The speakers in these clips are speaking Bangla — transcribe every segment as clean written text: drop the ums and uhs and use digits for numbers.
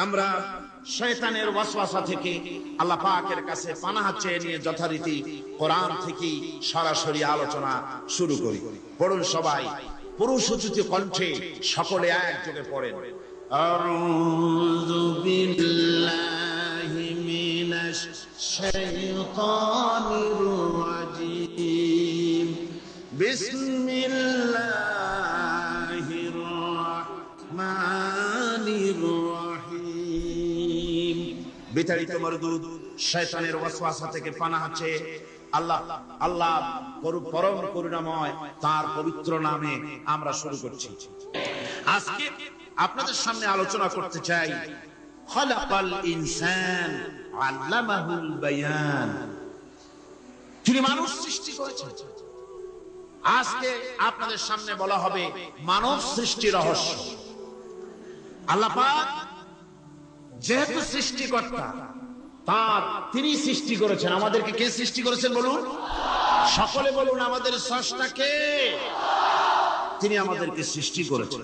আমরা শয়তানের ওয়াসওয়াসা থেকে আল্লাহ পাকের কাছে পানাহ চেয়ে নিয়ে যথারীতি কোরআন থেকে সরাসরি আলোচনা শুরু করি। পড়ুন সবাই পুরুষ উচ্চ কণ্ঠে সকলে একযোগে পড়েন। আউযু বিল্লাহি মিনাশ শাইতানির রাজীম। বিসমিল্লাহির রাহমানির রাহিম। বিতাড়িত মরদুদ শয়তানের ওয়াসওয়াসা থেকে পানাহ চেয়ে আল্লাহ পরম করুণাময় তার পবিত্র নামে আমরা শুরু করছি। আজকে আপনাদের সামনে আলোচনা করতে চাই খালাকাল ইনসান আল্লামাহুল বায়ান। তিনি মানুষ সৃষ্টি করেছেন। আজকে আপনাদের সামনে বলা হবে মানব সৃষ্টি রহস্য। আল্লাহ পাক যেহেতু সৃষ্টিকর্তা, তিনি সৃষ্টি করেছেন। আমাদেরকে কে সৃষ্টি করেছেন বলুন? সকলে বলুন, আমাদের স্রষ্টা কে? তিনি আমাদেরকে সৃষ্টি করেছেন।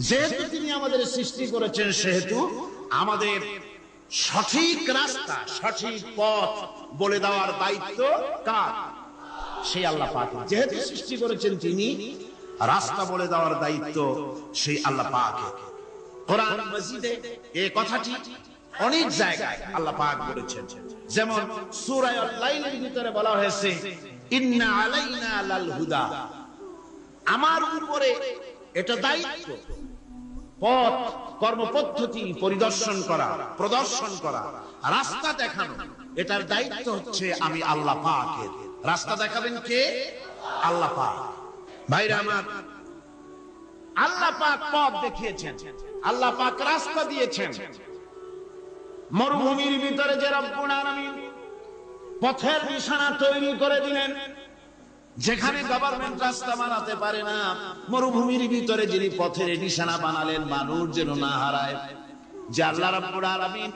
যেহেতু তিনি আমাদের সৃষ্টি করেছেন, সেহেতু আমাদের সঠিক রাস্তা, সঠিক পথ বলে দেওয়ার দায়িত্ব কার? সেই আল্লাহ পাক। যেহেতু সৃষ্টি করেছেন তিনি, রাস্তা বলে দেওয়ার দায়িত্ব সেই আল্লাহ পাকের। কোরআন মাজিদে এই কথাটি অনেক জায়গায় আল্লাহ পাক বলেছেন। যেমন সূরা আল-লাইলের ভিতরে বলা হয়েছে ইন্না আলাইনা লাল হুদা। আমার উপরে এটা দায়িত্ব, পথ কর্মপদ্ধতি পরিদর্শন করা, প্রদর্শন করা, রাস্তা দেখানো, এটার দায়িত্ব হচ্ছে আমি আল্লাহ পাকের। রাস্তা দেখাবেন কে? আল্লাহ পাক। ভাইরা আমার, আল্লাহ পাক পথ দেখিয়েছেন, আল্লাহ পাক রাস্তা দিয়েছেন। মরুভূমির ভিতরে যে রব্বুল আলামিন পথের নিশানা তৈরি করে দিলেন, যেখানে গভর্নমেন্ট রাস্তা বানাতে পারে না, মরুভূমির ভিতরে যিনি পথের নিশানা বানালেন মানুষ যেন না হারায়, যে আল্লাহ রাব্বুল আলামিন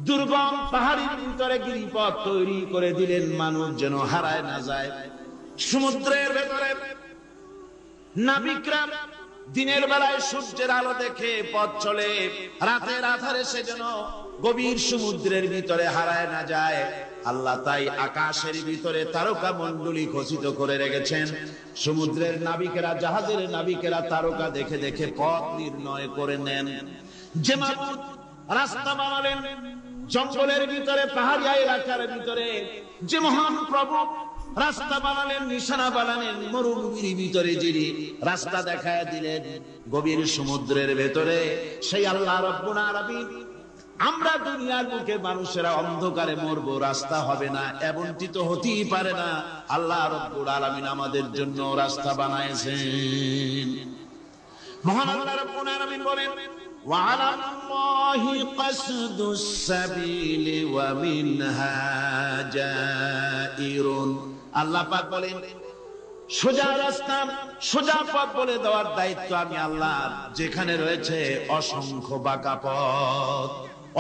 দুর্গম পাহাড়ের ভিতরে গিরিপথ তৈরি করে দিলেন মানুষ যেন হারায় না যায়। সমুদ্রের ভেতরে নাবিকরা দিনের বেলায় সূর্যের আলো দেখে পথ চলে, রাতের আধারে সে যেন গভীর সমুদ্রের ভিতরে হারায় না যায়। আল্লাহ তাই আকাশের ভিতরে তারকা মণ্ডলী খচিত করে রেখেছেন। সমুদ্রের নাবিকেরা, জাহাজের নাবিকেরা তারকা দেখে দেখে পথ নির্ণয় করে নেন। যে মাবুদ রাস্তা বানালেন জঙ্গলের ভিতরে, পাহাড়িয়া এলাকার ভিতরে, যে মহান প্রভু রাস্তা বানালেন, নিশানা বানালেন মরুভূমির ভিতরে, যিনি রাস্তা দেখায় দিলেন গভীর সমুদ্রের ভেতরে, সেই আল্লাহ রাব্বুল আলামিন। আমরা দুনিয়ার বুকে মানুষেরা অন্ধকারে মরবো, রাস্তা হবে না, এমনটি তো হতেই পারে না। আল্লাহ রাব্বুল আলামিন আমাদের জন্য রাস্তা বানাইছেন। মহান আল্লাহ রাব্বুল আলামিন বলেন وعلى الله قصد السبيل ومنها جائر। আল্লাহ পাক বলেন সোজা রাস্তা, সোজা পথ বলে দেওয়ার দায়িত্ব আমি আল্লাহ। যেখানে রয়েছে অসংখ্য বাঁকা পথ,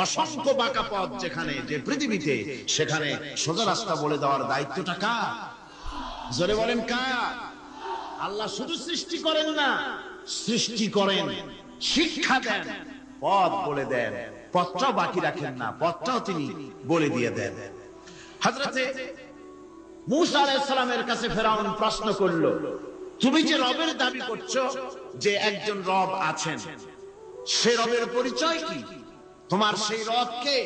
অসংখ্য বাঁকা পথ যেখানে, যে পৃথিবীতে, সেখানে সোজা রাস্তা বলে দেওয়ার দায়িত্বটা কার? জোরে বলেন কার? আল্লাহ শুধু সৃষ্টি করেন না, সৃষ্টি করেন, শিক্ষা দেন, পথ বলে দেন, পথটাও বাকি রাখেন না, পথটাও তিনি বলে দিয়ে দেন। হযরতে মূসা আলাইহিস সালামের কাছে ফেরাউন প্রশ্ন করলো, তুমি যে রবের দাবি করছো, যে একজন রব আছেন, সে রবের পরিচয় কি? তোমার সেই রব কে?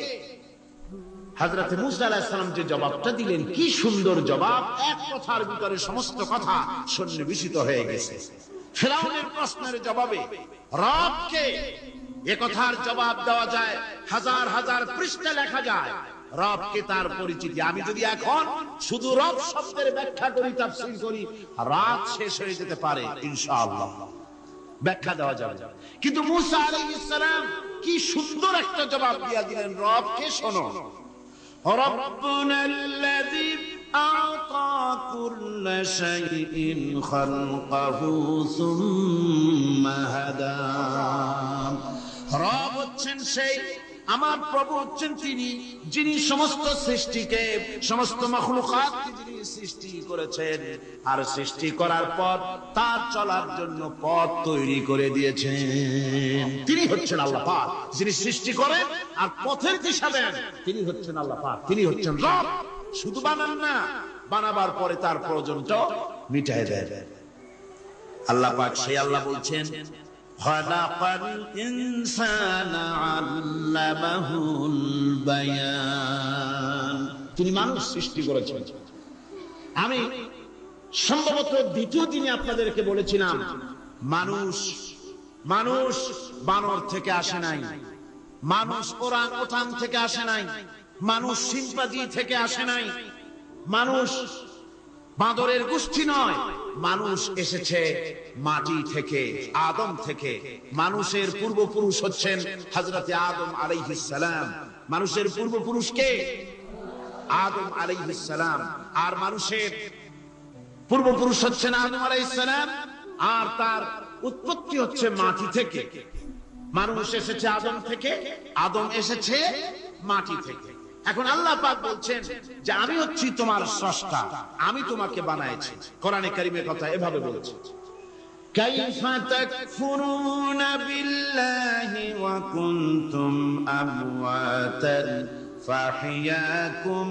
হযরতে মূসা আলাইহিস সালাম যে জবাবটা দিলেন, কি সুন্দর জবাব! এক কথার ভিতরে সমস্ত কথা সন্নিবেশিত হয়ে গেছে। ফেরাউনের প্রশ্নের জবাবে রবকে, এ কথার জবাব দেওয়া যায়, হাজার হাজার পৃষ্ঠা লেখা যায়। রবকে, তার পরিচিতি। আমি যদি এখন শুধু রব শব্দের ব্যাখ্যা করি, তাফসীর করি, রাত শেষ হয়ে যেতে পারে, ইনশাআল্লাহ ব্যাখ্যা দেওয়া যাবে। কিন্তু মূসা আলাইহিস সালাম কি সুন্দর একটা জবাব দিয়ে দিলেন রবকে। শোনো, রব্বুনাল্লাযী আ'তা কুল্লা শাইইন খালকাহু সুম্মা হাদা। রব হচ্ছেন সেই, আমার প্রভু হচ্ছেন তিনি, যিনি সমস্ত সৃষ্টিকে, সমস্ত মাখলুকাতকে যিনি সৃষ্টি করেছেন, আর সৃষ্টি করার পর তার চলার জন্য পথ তৈরি করে দিয়েছেন। তিনি হচ্ছেন আল্লাহ পাক, যিনি সৃষ্টি করেন আর পথের দিশা দেন। তিনি হচ্ছেন আল্লাহ পাক, তিনি হচ্ছেন রব। শুধু বানান না, বানাবার পরে তার প্রয়োজনটা মিটায় দেন। আল্লাহ পাক সেই আল্লাহ বলছেন, খালাকাল ইনসানা আল্লামাহুল বায়ান। তিনি মানুষ সৃষ্টি করেছেন। আমি সম্ভবত দ্বিতীয় দিনে আপনাদেরকে বলেছিলাম, মানুষ বানর থেকে আসে নাই, মানুষ ওরাং ওটাং থেকে আসে নাই, মানুষ শিম্পাঞ্জি থেকে আসে নাই, মানুষ বাঁদরের গোষ্ঠী নয়, মানুষ এসেছে মাটি থেকে, আদম থেকে। মানুষের পূর্বপুরুষ হচ্ছেন হযরতে আদম আলাইহিস সালাম। মানুষের পূর্বপুরুষ কে? আদম আলাইহিস সালাম। আর মানুষের পূর্বপুরুষ হচ্ছেন আদম আলাইহিস সালাম, আর তার উৎপত্তি হচ্ছে মাটি থেকে। মানুষ এসেছে আদম থেকে, আদম এসেছে মাটি থেকে। এখন আল্লাহ পাক বলছেন যে আমি হচ্ছি তোমার স্রষ্টা, আমি তোমাকে বানাইছি। কোরআনে কারীমের কথা এভাবে বলেছে, কাইফা তাকফুরুনা বিল্লাহি ওয়া কুনতুম আমওয়াতান ফাহিয়াকুম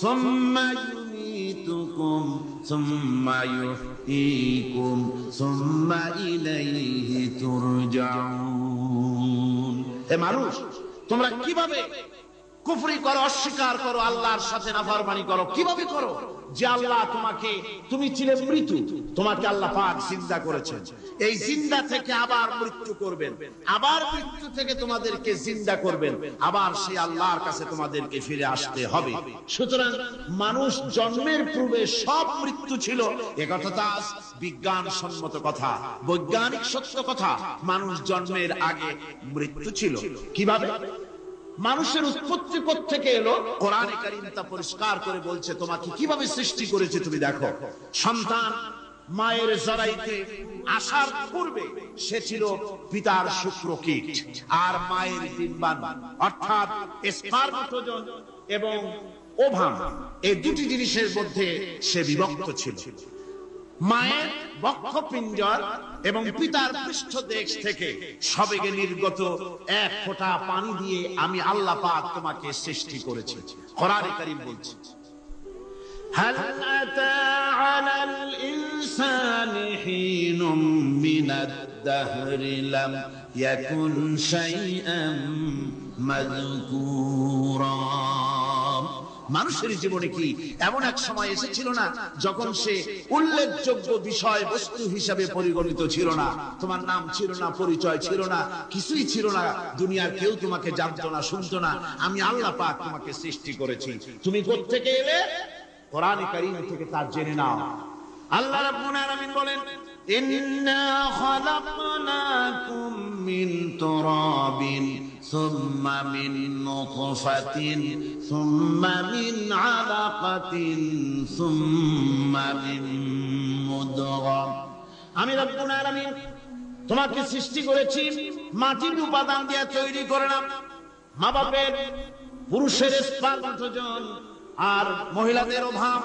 সুম্মা ইউমীতুকুম সুম্মা ইউহয়ীকুম সুম্মা ইলাইহি তুরজাউন। হে মানুষ, তোমরা কিভাবে কুফরি করো, অস্বীকার করো, আল্লাহর সাথে নাফরমানি করো? কিভাবে করো? যে আল্লাহ তুমি ছিলে মৃত্যু, তোমাকে আল্লাহ পাক জিন্দা করেছেন। এই জিন্দা থেকে আবার মৃত্যু করবেন, আবার মৃত্যু থেকে তোমাদেরকে জিন্দা করবেন, আবার সেই আল্লাহর কাছে তোমাদেরকে ফিরে আসতে হবে। সুতরাং মানুষ জন্মের পূর্বে সব মৃত্যু ছিল, একথা তো আজ বিজ্ঞান সম্মত কথা, বৈজ্ঞানিক সত্য কথা। মানুষ জন্মের আগে মৃত্যু ছিল। কিভাবে? মানুষের উৎপত্তি থেকে এলো, কোরআনে কারীম তা পরিষ্কার করে বলছে তোমাকে কিভাবে সৃষ্টি করেছে। তুমি দেখো, সন্তান মায়ের জরায়ুতে আসার পূর্বে সে ছিল পিতার শুক্রকীট আর মায়ের ডিম্বাণু, অর্থাৎ স্পার্মatozoon এবং ওভাম, এই দুটি জিনিসের মধ্যে সে বিভক্ত ছিল। মায়ের বক্ষপিঞ্জর এবং পিতার পৃষ্ঠদেশ থেকে সবেগে নির্গত এক ফোঁটা পানি দিয়ে আমি আল্লাহ পাক তোমাকে সৃষ্টি করেছি। কোরআনে কারীম বলছে, হাল আতা আলাল ইনসানি হিনুম মিনাদ দাহরি লাম ইয়াকুন শাইআম মাযকুরা। মানুষের জীবনে কি এমন এক সময় এসেছিল না যখন সে উল্লেখযোগ্য বিষয় বস্তু হিসাবে পরিগণিত ছিল না? তোমার নাম ছিল না, পরিচয় ছিল না, কিছুই ছিল না, দুনিয়ার কেউ তোমাকে জানতো না, শুনতো না। আমি আল্লাহ পাক তোমাকে সৃষ্টি করেছি। তুমি কোথা থেকে এলে? কোরআনে কারীম থেকে তা জেনে নাও। আল্লাহ রাব্বুল আলামিন বলেন, ইন্না খালাকনাকুম মিন তুরাবিন সুম্মা মিন নুতফাতিন সুম্মা মিন আলাকাতিন সুম্মা মিন মুদগা। আমি রব্বুল আলামিন তোমাকে সৃষ্টি করেছি মাটির উপাদান দিয়ে তৈরি করলাম। মা বাপের পুরুষের স্পার্মatozoon আর মহিলাদের ওভাম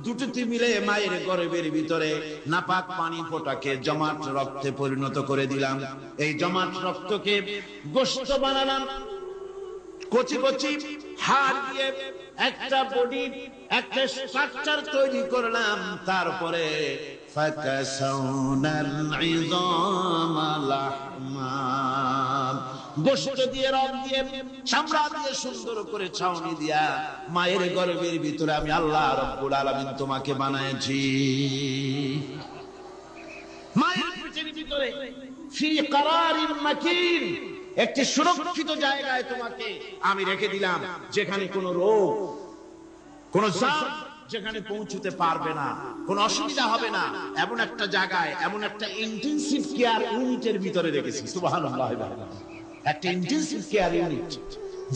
দুটোতে মিলে মায়ের গর্ভের ভিতরে নাপাক পানি ফোঁটাকে জমাট রক্তে পরিণত করে দিলাম। এই জমাট রক্তকে গোশত বানালাম, কচি কচি হাড় দিয়ে একটা বডি, একটা স্ট্রাকচার তৈরি করলাম। তারপরে ফাকাসাউনাল ইযামা লাহমা, গোশত দিয়ে, রক দিয়ে, চামড়া দিয়ে সুন্দর করে ছাউনি দিয়া মায়ের গর্ভের ভিতরে আমি আল্লাহ রাব্বুল আলামিন তোমাকে বানাইছি। মায়ের পেটের ভিতরে ফি কারারিন মাকিন, একটি সুরক্ষিত জায়গায় তোমাকে আমি রেখে দিলাম, যেখানে কোনো রোগ, কোনো জাত যেখানে পৌঁছতে পারবে না, কোনো অসুবিধা হবে না। এমন একটা জায়গায়, এমন একটা ইন্টেনসিভ কেয়ার ইউনিটের ভিতরে রেখেছি। সুবহানাল্লাহ। একটা ইন্টেনসিভ কেয়ার ইউনিট,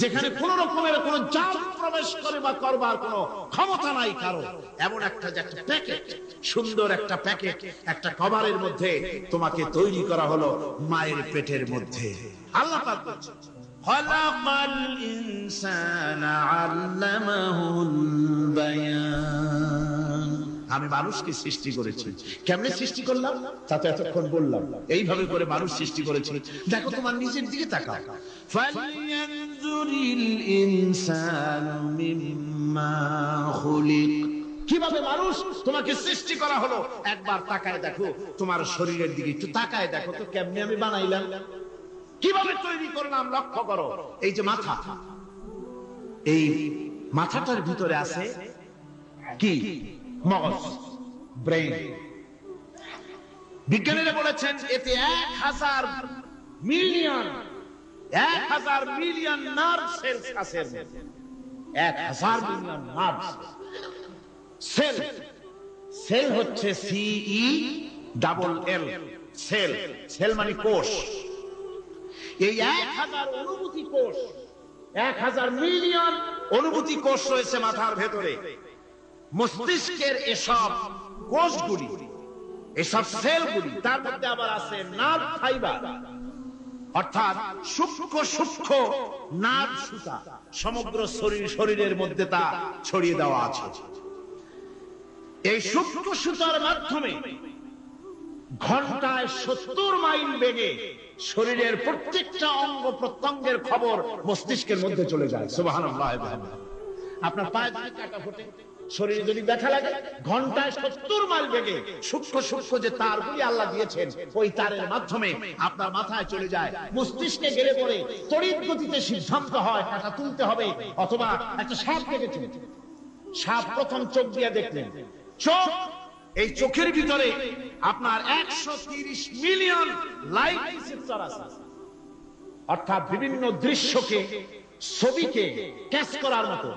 যেখানে কোন রকমের কোন জাত প্রবেশ করে বা করবার কোনো ক্ষমতা নাই কারো। এমন একটা প্যাকেট, সুন্দর একটা প্যাকেট, একটা কভারের মধ্যে তোমাকে তৈরি করা হলো মায়ের পেটের মধ্যে। আল্লাহ পাক বলেন, খালাকাল ইনসানা আল্লামাহুল বায়ান। আমি মানুষকে সৃষ্টি করেছি। কেমনে সৃষ্টি করলাম তা তো এতক্ষণ বললাম। এইভাবে করে মানুষ সৃষ্টি করেছি। দেখো তোমার নিজের দিকে তাকাও। ফালইয়ানজুরিল ইনসানু মিম্মা খুলিক। কিভাবে মানুষ তোমাকে সৃষ্টি করা হলো একবার তাকায় দেখো, তোমার শরীরের দিকে একটু তাকায় দেখো তো কেমনে আমি বানাইলাম, কিভাবে তৈরি করলাম লক্ষ্য করো। এই যে মাথা, এই মাথাটার ভিতরে আছে কি? মগজ, ব্রেইন। বিজ্ঞানীরা বলেছেন এতে 1000 মিলিয়ন নার্ভ সেলস আছে। 1000 মিলিয়ন নার্ভ সেল। সেল হচ্ছে CELL, সেল। সেল মানে কোষ। এই 1000 অনুভূতি কোষ, 1000 মিলিয়ন অনুভূতি কোষ রয়েছে মাথার ভেতরে। মস্তিষ্কের এসব কোষগুলি, এসব সেলগুলি, তার মধ্যে আবার আছে নার্ভ ফাইবার, অর্থাৎ সূক্ষ্ম সূক্ষ্ম নার্ভ সুতা সমগ্র শরীরের মধ্যে তা ছড়িয়ে দেওয়া আছে। এই সূক্ষ্ম সুতার মাধ্যমে ঘন্টায় 70 মাইল বেগে শরীরের প্রত্যেকটা অঙ্গ প্রত্যঙ্গের খবর মস্তিষ্কের মধ্যে চলে যায়। সুবহানাল্লাহ। আপনার পায়ে যদি কাটা ফোটে, শরীরে যদি ব্যথা লাগে, ঘন্টায় 70 মাইল বেগে সূক্ষ্ম সূক্ষ্ম যে তারগুলি আল্লাহ দিয়েছেন, ওই তারের মাধ্যমে আপনার মাথায় চলে যায়, মস্তিষ্কে গেলে পরে তড়িৎ গতিতে সিদ্ধান্ত হয় কাটা তুলতে হবে, অথবা একটা সাপ দেখেছেন, সাপ প্রথম চোখ দিয়ে দেখলেন, চোখ, এই চোখের ভিতরে আপনার 130 মিলিয়ন লাইট রিসেপ্টর আছে, অর্থাৎ বিভিন্ন দৃশ্যকে, ছবিকে ক্যাচ করার মতো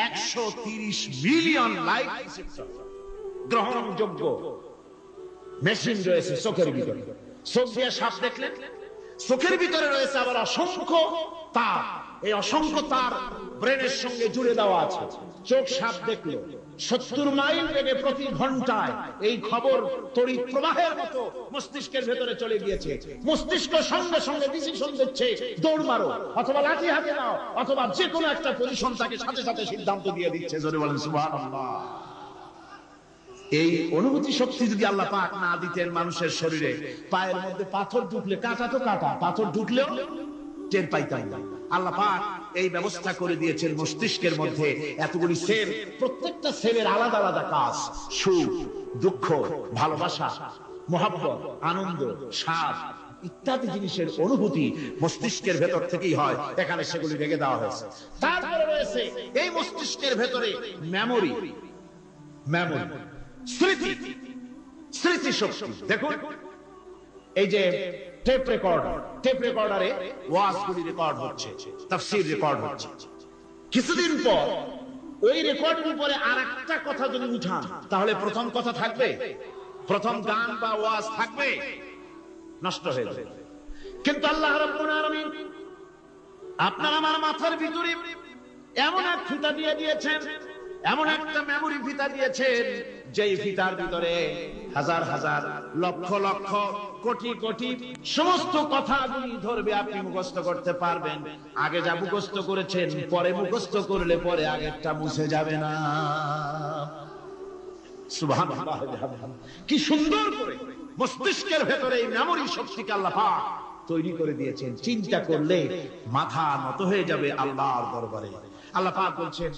130 মিলিয়ন লাইট রিসেপ্টর গ্রহণযোগ্য মেশিন রয়েছে চোখের ভিতরে। চোখ দিয়ে সাপ দেখলেন, চোখের ভিতরে রয়েছে আবার অসংখ্য তার। এই অসংখ্য তার ব্রেনের সঙ্গে জুড়ে দেওয়া আছে। চোখ সাপ দেখলো, 70 মাইল বেগে প্রতি ঘন্টায় এই খবর তড়িৎ প্রবাহের মতো মস্তিষ্কের ভেতরে চলে গিয়েছে। মস্তিষ্ক সঙ্গে সঙ্গে ডিসিশন দিচ্ছে, দৌড় মারো, অথবা লাঠি হাতে নাও, অথবা যে কোনো একটা পজিশন তাকে সাথে সাথে সিদ্ধান্ত দিয়ে দিচ্ছে। জোরে বলেন সুবহানাল্লাহ। এই অনুভূতি শক্তি যদি আল্লাহ পাক না দিতেন মানুষের শরীরে, পায়ের মধ্যে পাথর ঢুকলে, কাটা তো কাটা, পাথর ঢুকলেও টের পাইতাম না। আল্লাহ পাক এই ব্যবস্থা করে দিয়েছেন মস্তিষ্কের মধ্যে এতগুলি সেল, প্রত্যেকটা সেলের আলাদা আলাদা কাজ। সুখ, দুঃখ, ভালোবাসা, মহব্বত, আনন্দ, স্বাদ ইত্যাদি জিনিসের অনুভূতি মস্তিষ্কের ভেতর থেকেই হয়। এখানে সেগুলি রেখে দেওয়া হয়েছে। তারপরে রয়েছে এই মস্তিষ্কের ভেতরে মেমোরি, স্মৃতি, স্মৃতি শক্তি। দেখুন এই যে টেপ রেকর্ডারে ওয়াজগুলি রেকর্ড হচ্ছে, তাফসীর রেকর্ড হচ্ছে। কিছুদিন পর ওই রেকর্ডের উপরে আরেকটা কথা যদি উঠান, তাহলে প্রথম কথা থাকবে, প্রথম গান বা ওয়াজ থাকবে, নষ্ট হয়ে যাবে। কিন্তু আল্লাহ রাব্বুল আলামিন আপনার আমার মাথার ভিতরে এমন এক ফিতা দিয়ে দিয়েছেন, এমন একটা মেমোরি ফিতা দিয়েছেন, যেই ফিতার ভিতরে হাজার হাজার, লক্ষ লক্ষ, কোটি কোটি সমস্ত কথাগুলি ধরবে, আপনি মুখস্থ করতে পারবেন। আগে যা মুখস্থ করেছেন, পরে মুখস্থ করলে পরে আগেরটা মুছে যাবে না। সুবহানাল্লাহ। কি সুন্দর করে মস্তিষ্কের ভেতরে এই মেমোরি শক্তিকে আল্লাহ পাক তৈরি করে দিয়েছেন। চিন্তা করলে মাথা নত হয়ে যাবে আল্লাহর দরবারে। আল্লাহ পাক বলছেন,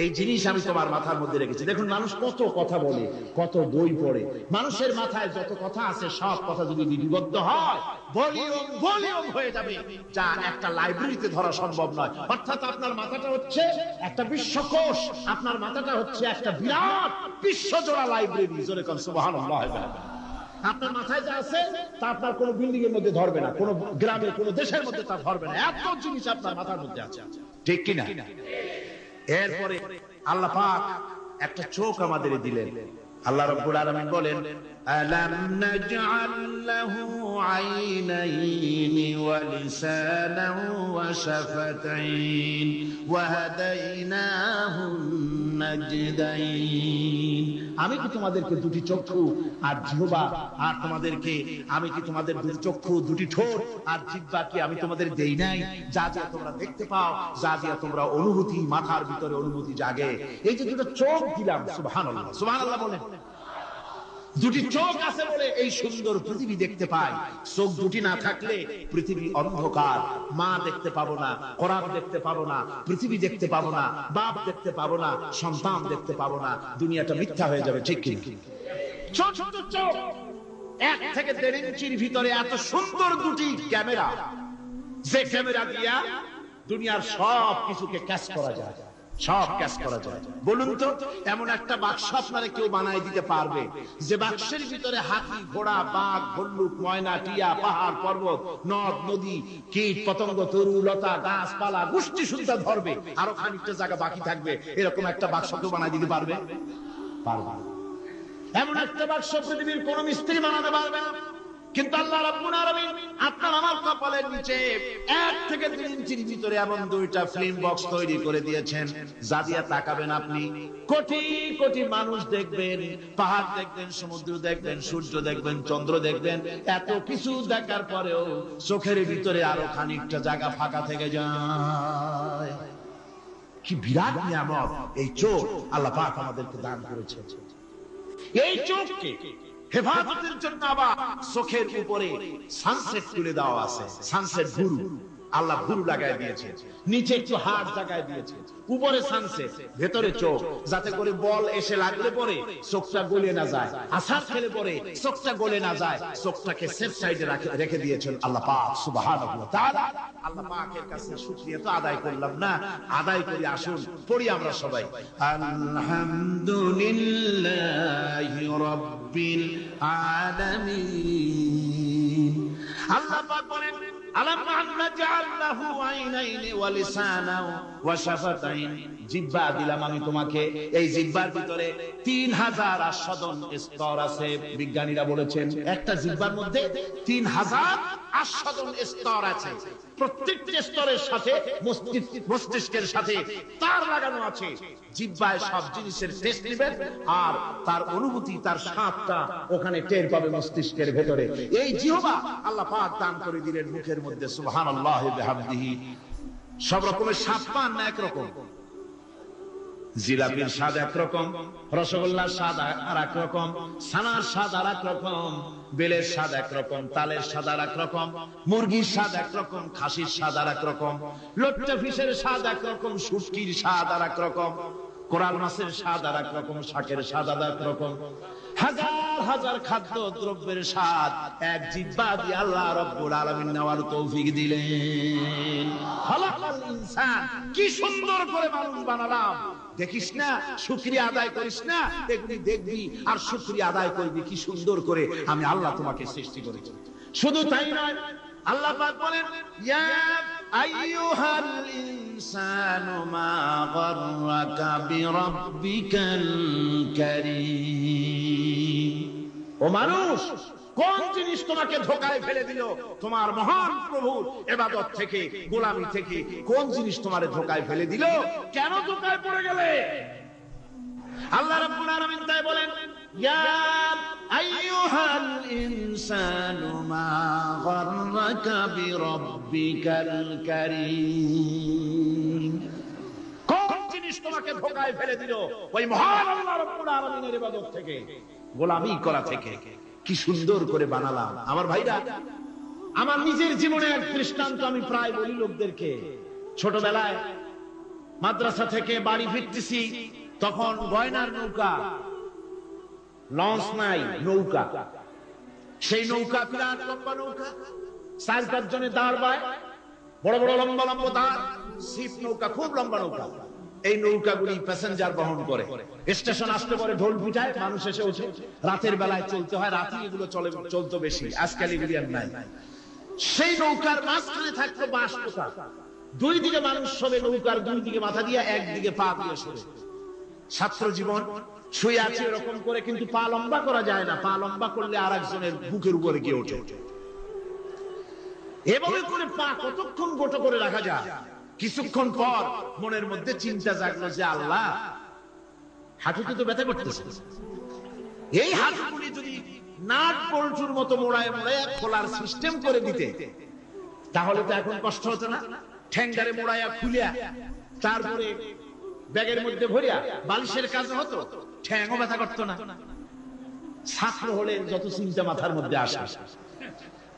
এই জিনিস আমি তোমার মাথার মধ্যে রেখেছি। দেখুন মানুষ কত কথা বলে, কত বই পড়ে, মানুষের মাথায় যত কথা আছে সব কথা যদি লিপিবদ্ধ হয়, ভলিউম হয়ে যাবে, যা একটা লাইব্রেরিতে ধরা সম্ভব নয়। অর্থাৎ আপনার মাথাটা হচ্ছে একটা বিশ্বকোষ, আপনার মাথাটা হচ্ছে একটা বিরাট বিশ্বজোড়া লাইব্রেরি। জোরে কোন সুবহানাল্লাহ। আপনার মাথায় যা আছে তা আপনার কোন বিল্ডিং এর মধ্যে ধরবে না, কোন গ্রামের কোন দেশের মধ্যে তা ধরবে না। এত জিনিস আপনার মাথার মধ্যে আছে, ঠিক কিনা? এরপরে আল্লাহ পাক একটা চোখ আমাদের দিলেন। আল্লাহ রাব্বুল আলামিন বলেন, ألم نجعل له عينين ولسانا وشفتين وهديناه النجدين। আমি কি তোমাদেরকে দুটি চক্ষু আর জিহ্বা আর তোমাদেরকে আমি কি তোমাদের দুটি চক্ষু দুটি ঠোঁট আর জিহ্বা কি আমি তোমাদের দেই নাই? যা যা তোমরা দেখতে পাও, যা যা তোমরা অনুভূতি, মাথার ভিতরে অনুভূতি জাগে, এই যে দুটো চোখ দিলাম, সুবহানাল্লাহ সুবহানাল্লাহ বলেন। দুটি চোখ আছে বলে এই সুন্দর পৃথিবী দেখতে পাই। চোখ দুটি না থাকলে পৃথিবী অন্ধকার, মা দেখতে পাবো না, কোরআন দেখতে পাবো না, পৃথিবী দেখতে পাবো না, বাপ দেখতে পাবো না, সন্তান দেখতে পাবো না, দুনিয়াটা মিথ্যা হয়ে যাবে, ঠিক কি? ছোট ছোট চোখ, 1 থেকে 1.5 ইঞ্চির ভিতরে এত সুন্দর দুটি ক্যামেরা, যে ক্যামেরা দিয়া দুনিয়ার সব কিছুকে ক্যাচ করা যায়, সব ক্যাচ করা যায়। বলুন তো, এমন একটা বাক্স আপনারা কেউ বানাই দিতে পারবে যে বাক্সের ভিতরে হাতি, ঘোড়া, বাঘ, ভল্লুক, ময়না, টিয়া, পাহাড়, পর্বত, নদ, নদী, কীট, পতঙ্গ, তরু, লতা, গাছপালা, গোষ্ঠী সুদ্ধা ধরবে, আরো খানিকটা জায়গা বাকি থাকবে, এরকম একটা বাক্স কেউ বানাই দিতে পারবে? পারবে। এমন একটা বাক্স পৃথিবীর কোন মিস্ত্রি বানাতে পারবে না। কিন্তু আল্লাহ রাব্বুল আলামিন আপনার আমার কপালের নিচে 1 থেকে 2 ইঞ্চির ভিতরে এমন দুইটা ফিল্ম বক্স তৈরি করে দিয়েছেন, যা দিয়ে তাকাবেন আপনি কোটি কোটি মানুষ দেখবেন, পাহাড় দেখবেন, সমুদ্র দেখবেন, সূর্য দেখবেন, চন্দ্র দেখবেন। এত কিছু দেখার পরেও চোখের ভিতরে আরো খানিকটা জায়গা ফাঁকা থেকে যায়। কি বিরাট নিয়ামত এই চোখ আল্লাহ পাক আমাদেরকে দান করেছেন। এই চোখকে হেফাজতের জন্য আবার চোখের উপরে সানসেট তুলে দেওয়া আছে, সানসেট গুরু আল্লাহ গুরু লাগাই দিয়েছে, নিচে একটু হাড় লাগাই দিয়েছে, উপরে সানসেট, ভেতরে চোখ, যাতে করে বল এসে লাগলে পরে চোখটা গলে না যায়, আছাড় খেলে পরে চোখটা গলে না যায়, চোখটাকে সেফ সাইডে রেখে দিয়েছেন আল্লাহ পাক সুবহানাহু ওয়া তাআলা। আল্লাহ পাকের কাছে শুকরিয়া তো আদায় করলাম না, আদায় করি। আসুন পড়ি আমরা সবাই, আলহামদুলিল্লাহি রাব্বিল আলামিন। আল্লাহ পাক বলেন, আলাম নাজআল লাহু আইনাইনি ওয়া লিসানাও ওয়া শাফাতাইন। জিহ্বা দিলাম আমি তোমাকে, এই জিহ্বার ভিতরে 3000 আস্বাদন স্তর আছে। বিজ্ঞানীরা বলেছেন একটা জিহ্বার মধ্যে 3000 আস্বাদন স্তর আছে। প্রত্যেকটি স্তরের সাথে মস্তিষ্কের সাথে তার লাগানো আছে। জিহ্বায় সব জিনিসের টেস্ট নেবেন আর তার অনুভূতি, তার স্বাদটা ওখানে টের পাবে মস্তিষ্কের ভেতরে। এই জিহ্বা আল্লাহ পাক দান করে দিলেন মুখের মধ্যে, সুবহানাল্লাহি ওয়া বিহামদিহি। সব রকমের স্বাদ পান না একরকম, জিলাপির স্বাদ একরকম, রসগোল্লার স্বাদ আর এক রকম, ছানার স্বাদ আর এক রকম, বেলের স্বাদ একরকম, তালের স্বাদ আর এক রকম, মুরগির স্বাদ একরকম, খাসির স্বাদ আর এক রকম, লট্টা ফিশের স্বাদ একরকম, শুটকির স্বাদ আর এক রকম, কোরাল মাছের স্বাদ আর এক রকম, শাকের স্বাদ আর এক রকম। হাজার হাজার খাদ্য দ্রব্যের স্বাদ এক জিহ্বা দিয়ে আল্লাহ রাব্বুল আলামিন নেওয়ার তৌফিক দিলেন। খালাকাল ইনসান, কি সুন্দর করে মানুষ বানালাম। দেখিস না, শুকরিয়া আদায় করিস না, এগুলি দেখবি আর শুকরিয়া আদায় করবি কি সুন্দর করে আমি আল্লাহ তোমাকে সৃষ্টি করেছি। শুধু তাই নয়, আল্লাহ পাক বলেন, ইয়া আইয়ুহাল ইনসানু মা গাররাকা বিরাব্বিকাল কারীম। ও মানুষ, কোন জিনিস তোমাকে ধোঁকায় ফেলে দিল তোমার মহান প্রভুর ইবাদত থেকে, গোলামি থেকে? কোন জিনিস তোমারে ধোঁকায় ফেলে দিল? কেন ধোঁকায় পড়ে গেলে? আল্লাহ রাব্বুল আলামিন তাই বলেন, ইয়া আইয়ুহাল ইনসানু মা গাররাকা বিরাব্বিকাল কারীম। কোন জিনিস তোমাকে ধোঁকায় ফেলে দিল ওই মহান আল্লাহ রাব্বুল আলামিনের ইবাদত থেকে, গোলামি করা থেকে? কি সুন্দর করে বানালাম। আমার ভাইরা, আমার নিজের জীবনে এক দৃষ্টান্ত আমি প্রায় বলি লোকদেরকে। ছোটবেলায় মাদ্রাসা থেকে বাড়ি ফিরতেছি, তখন গয়নার নৌকা, লঞ্চ নাই, নৌকা। সেই নৌকা বিরাট লম্বা নৌকা, 4-5 জনে দাঁড় বায়, বড় বড় লম্বা লম্বা দাঁড়, ছিপ নৌকা, খুব লম্বা নৌকা। এই নৌকাগুলি প্যাসেঞ্জার বহন করে। স্টেশন আসতে পরে ঢোল পিটায়, মানুষ এসে ওঠে। রাতের বেলায় চলতে হয়, রাতে এগুলো চলতো বেশি, আজকাল এগুলি আর নাই। সেই নৌকার মাঝখানে থাকতো বাঁশ পোতা, দুই দিকে মানুষ শোবে, নৌকার দুই দিকে মাথা দিয়ে, একদিকে পা দিয়ে শোবে। ছাত্র জীবন শুয়ে আছে এরকম করে, কিন্তু পা লম্বা করা যায় না, পা লম্বা করলে আর একজনের বুকের উপরে গিয়ে ওঠে। এভাবে করে পা কতক্ষণ গোটো করে রাখা যায়? কিছুক্ষণ পর মনের মধ্যে চিন্তা জাগলো যে আল্লাহ, হাঁটুতে তো ব্যথা করতেছে, এই হাঁটুগুলি যদি নাট বল্টুর মতো মোড়ায় মোড়ায় খোলার সিস্টেম করে দিতে, তাহলে তো এখন কষ্ট হতো না। ঠ্যাঙ্গারে মোড়ায়া খুলিয়া তারপরে ব্যাগের মধ্যে ভরিয়া বালিশের কাজ হতো, ঠ্যাংও ব্যথা করতো না। ছাত্র হলে যত চিন্তা মাথার মধ্যে আসে,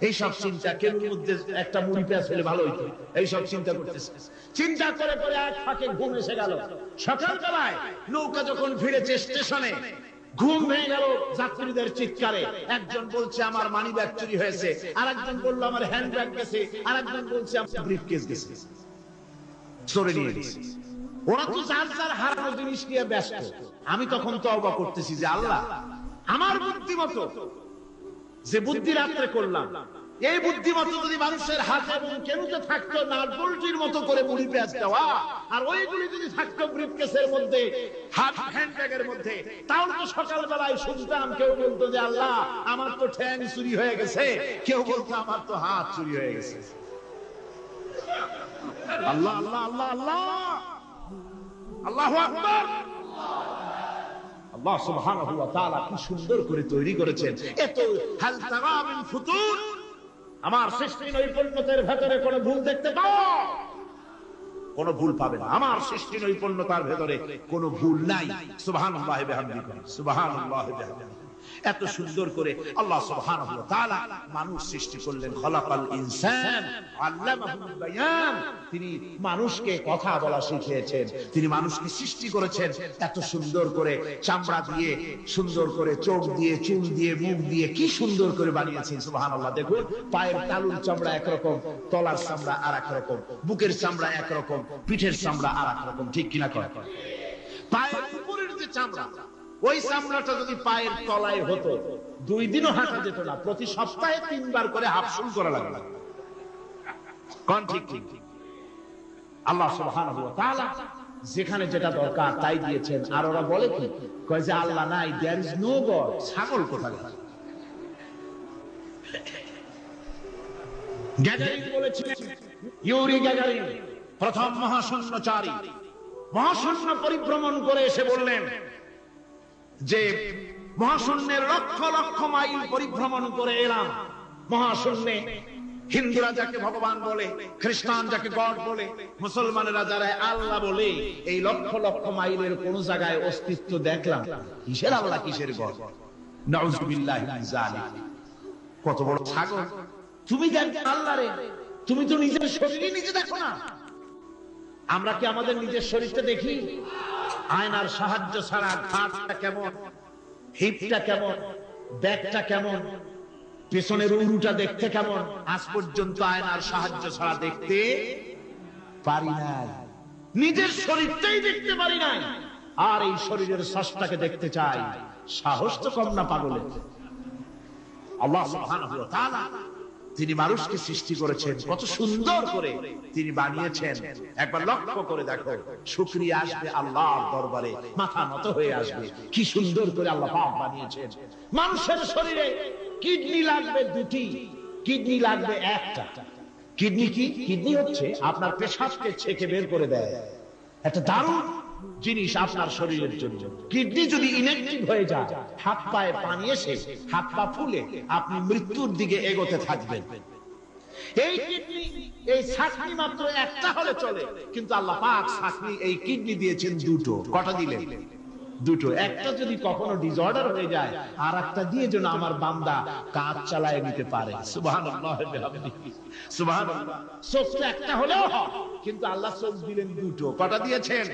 এইসব চিন্তা, কেবল মধ্যে একটা মুড়ি পেঁয়াজ হলে ভালো হইতো, এইসব চিন্তা করতেছে। চিন্তা করে করে এক ফাঁকে ঘুম এসে গেল। সকালবেলায় নৌকা যখন ফিরেছে স্টেশনে, ঘুম ভেঙে গেল যাত্রীদের চিৎকারে। একজন বলছে আমার মানি ব্যাগ চুরি হয়েছে, আর একজন বললো আমার হ্যান্ড ব্যাগ গেছে, আর একজন বলছে আমার ব্রিফকেস গেছে, চোরে নিয়ে গেছে। ওরা তো যার যার হারানো জিনিস নিয়ে ব্যস্ত। আমি তখন তওবা করতেছি যে আল্লাহ, আমার বুদ্ধিমতো যে বুদ্ধি রাত্রে করলাম, এই বুদ্ধিমতো যদি মানুষের হাতে এবং কেনুতে থাকতো নাট বল্টুর মতো করে মুড়ি পেঁয়াজ দেওয়া, আর ওইগুলি যদি থাকতো ব্রিফকেসের মধ্যে, হ্যান্ড ব্যাগের মধ্যে, তাহলে তো সকালবেলায় শুনতাম কেউ বলতো যে আল্লাহ আমার তো ঠ্যাং চুরি হয়ে গেছে, কেউ বলতো আমার তো হাত চুরি হয়ে গেছে। আল্লাহ আল্লাহ আল্লাহ আল্লাহ, আল্লাহু আকবার। আল্লাহ সুবহানাহু ওয়া তাআলা কি সুন্দর করে তৈরি করেছেন। এত হাল তারা মিন ফুতুর, আমার সৃষ্টি নৈপুণ্যতার ভেতরে কোনো ভুল দেখতে পাও? কোনো ভুল পাবে না। আমার সৃষ্টি নৈপুণ্যতার ভেতরে কোনো ভুল নাই। সুবহানাল্লাহি বিহামদিহি, সুবহানাল্লাহি বিহামদিহি। এত সুন্দর করে আল্লাহ সুবহানাহু ওয়া তাআলা মানুষ সৃষ্টি করলেন। খলাকাল ইনসান আল্লামাহুল বায়ান, তিনি মানুষকে কথা বলা শিখিয়েছেন, তিনি মানুষকে সৃষ্টি করেছেন এত সুন্দর করে, চামড়া দিয়ে, সুন্দর করে চোখ দিয়ে, চুল দিয়ে, মুখ দিয়ে, কি সুন্দর করে বানিয়েছেন। সুবহানাল্লাহ। দেখুন, পায়ের তালুর চামড়া একরকম, তলার চামড়া আর এক রকম, বুকের চামড়া একরকম, পিঠের চামড়া আর এক রকম, ঠিক কিনা কয়? পায়ের উপরের যে চামড়া, ওই চামড়াটা যদি পায়ের তলায় হতো, 2 দিনও হাঁটা যেত না। প্রতি সপ্তাহে 3 বার করে হাফসুল করা লাগবে। কোন ঠিক ঠিক? আল্লাহ সুবহানাহু ওয়া তাআলা যেখানে যেটা দরকার তাই দিয়েছেন। আর ওরা বলে কি, কয় যে আল্লাহ নাই, দেয়ার ইজ নো গড। ছাগল কোথায়? গ্যাগারিন বলেছিলেন, ইউরি গ্যাগারিন প্রথম মহাশূন্যচারী, মহাশূন্য পরিভ্রমণ করে এসে বললেন যে মহাশূন্যের লক্ষ লক্ষ মাইল পরিভ্রমণ করে এলাম। মহাশূন্যে হিন্দুরা যাকে ভগবান বলে, খ্রিস্টান যাকে গড বলে, মুসলমানেরা যারা আল্লাহ বলে, এই লক্ষ লক্ষ মাইলের কোন জায়গায় অস্তিত্ব দেখলাম? কিসের আল্লাহ, কিসের গড? নাউযুবিল্লাহি মিন যালিক। কত বড় ছাগল! তুমি দেখো আল্লাহরে, তুমি তো নিজের শরীরই নিজে দেখো না। আমরা কি আমাদের নিজের শরীরটা দেখি? আয়নার সাহায্য ছাড়া ঘাটটা কেমন, হিপটা কেমন, ব্যাকটা কেমন, পেছনের উরুটা দেখতে কেমন, আজ পর্যন্ত আয়নার সাহায্য ছাড়া দেখতে পারি নাই। নিজের শরীরটাই দেখতে পারি নাই, আর এই শরীরের স্রষ্টাকে দেখতে চাই। সাহস তো কম না পাগলের। আল্লাহ সুবহানাহু ওয়া তাআলা তিনি মানুষকে সৃষ্টি করেছেন, কত সুন্দর করে তিনি বানিয়েছেন। একবার লক্ষ্য করে দেখো, শুকরিয়া আসবে আল্লাহর দরবারে, মাথা নত হয়ে আসবে। কি সুন্দর করে আল্লাহ পাক বানিয়েছেন। মানুষের শরীরে কিডনি লাগবে 2টি, কিডনি লাগবে 1টা। কিডনি কি? কিডনি হচ্ছে আপনার পেশাবকে ছেঁকে বের করে দেয়, একটা দারুণ জিনিস আপনার শরীরের জন্য। কিডনি যদি ইনঅ্যাক্টিভ হয়ে যায়, হাত পায়ে পানি এসে হাত পা ফুলে আপনি মৃত্যুর দিকে এগোতে থাকবেন। এই কিডনি, এই ছাকনি মাত্র একটা হলে চলে, কিন্তু আল্লাহ পাক ছাকনি, এই কিডনি দিয়েছেন 2টো। কটা দিলেন? 2টো। একটা যদি কখনো ডিসঅর্ডার হয়ে যায়, আর একটা দিয়ে যেন আমার বান্দা কাজ চালায় নিতে পারে। সুবহানাল্লাহ বিহামদিহি, সুবহানাল্লাহ। চোখ তো একটা হলেও হয়, কিন্তু আল্লাহ চোখ দিলেন 2টো। কটা দিয়েছেন?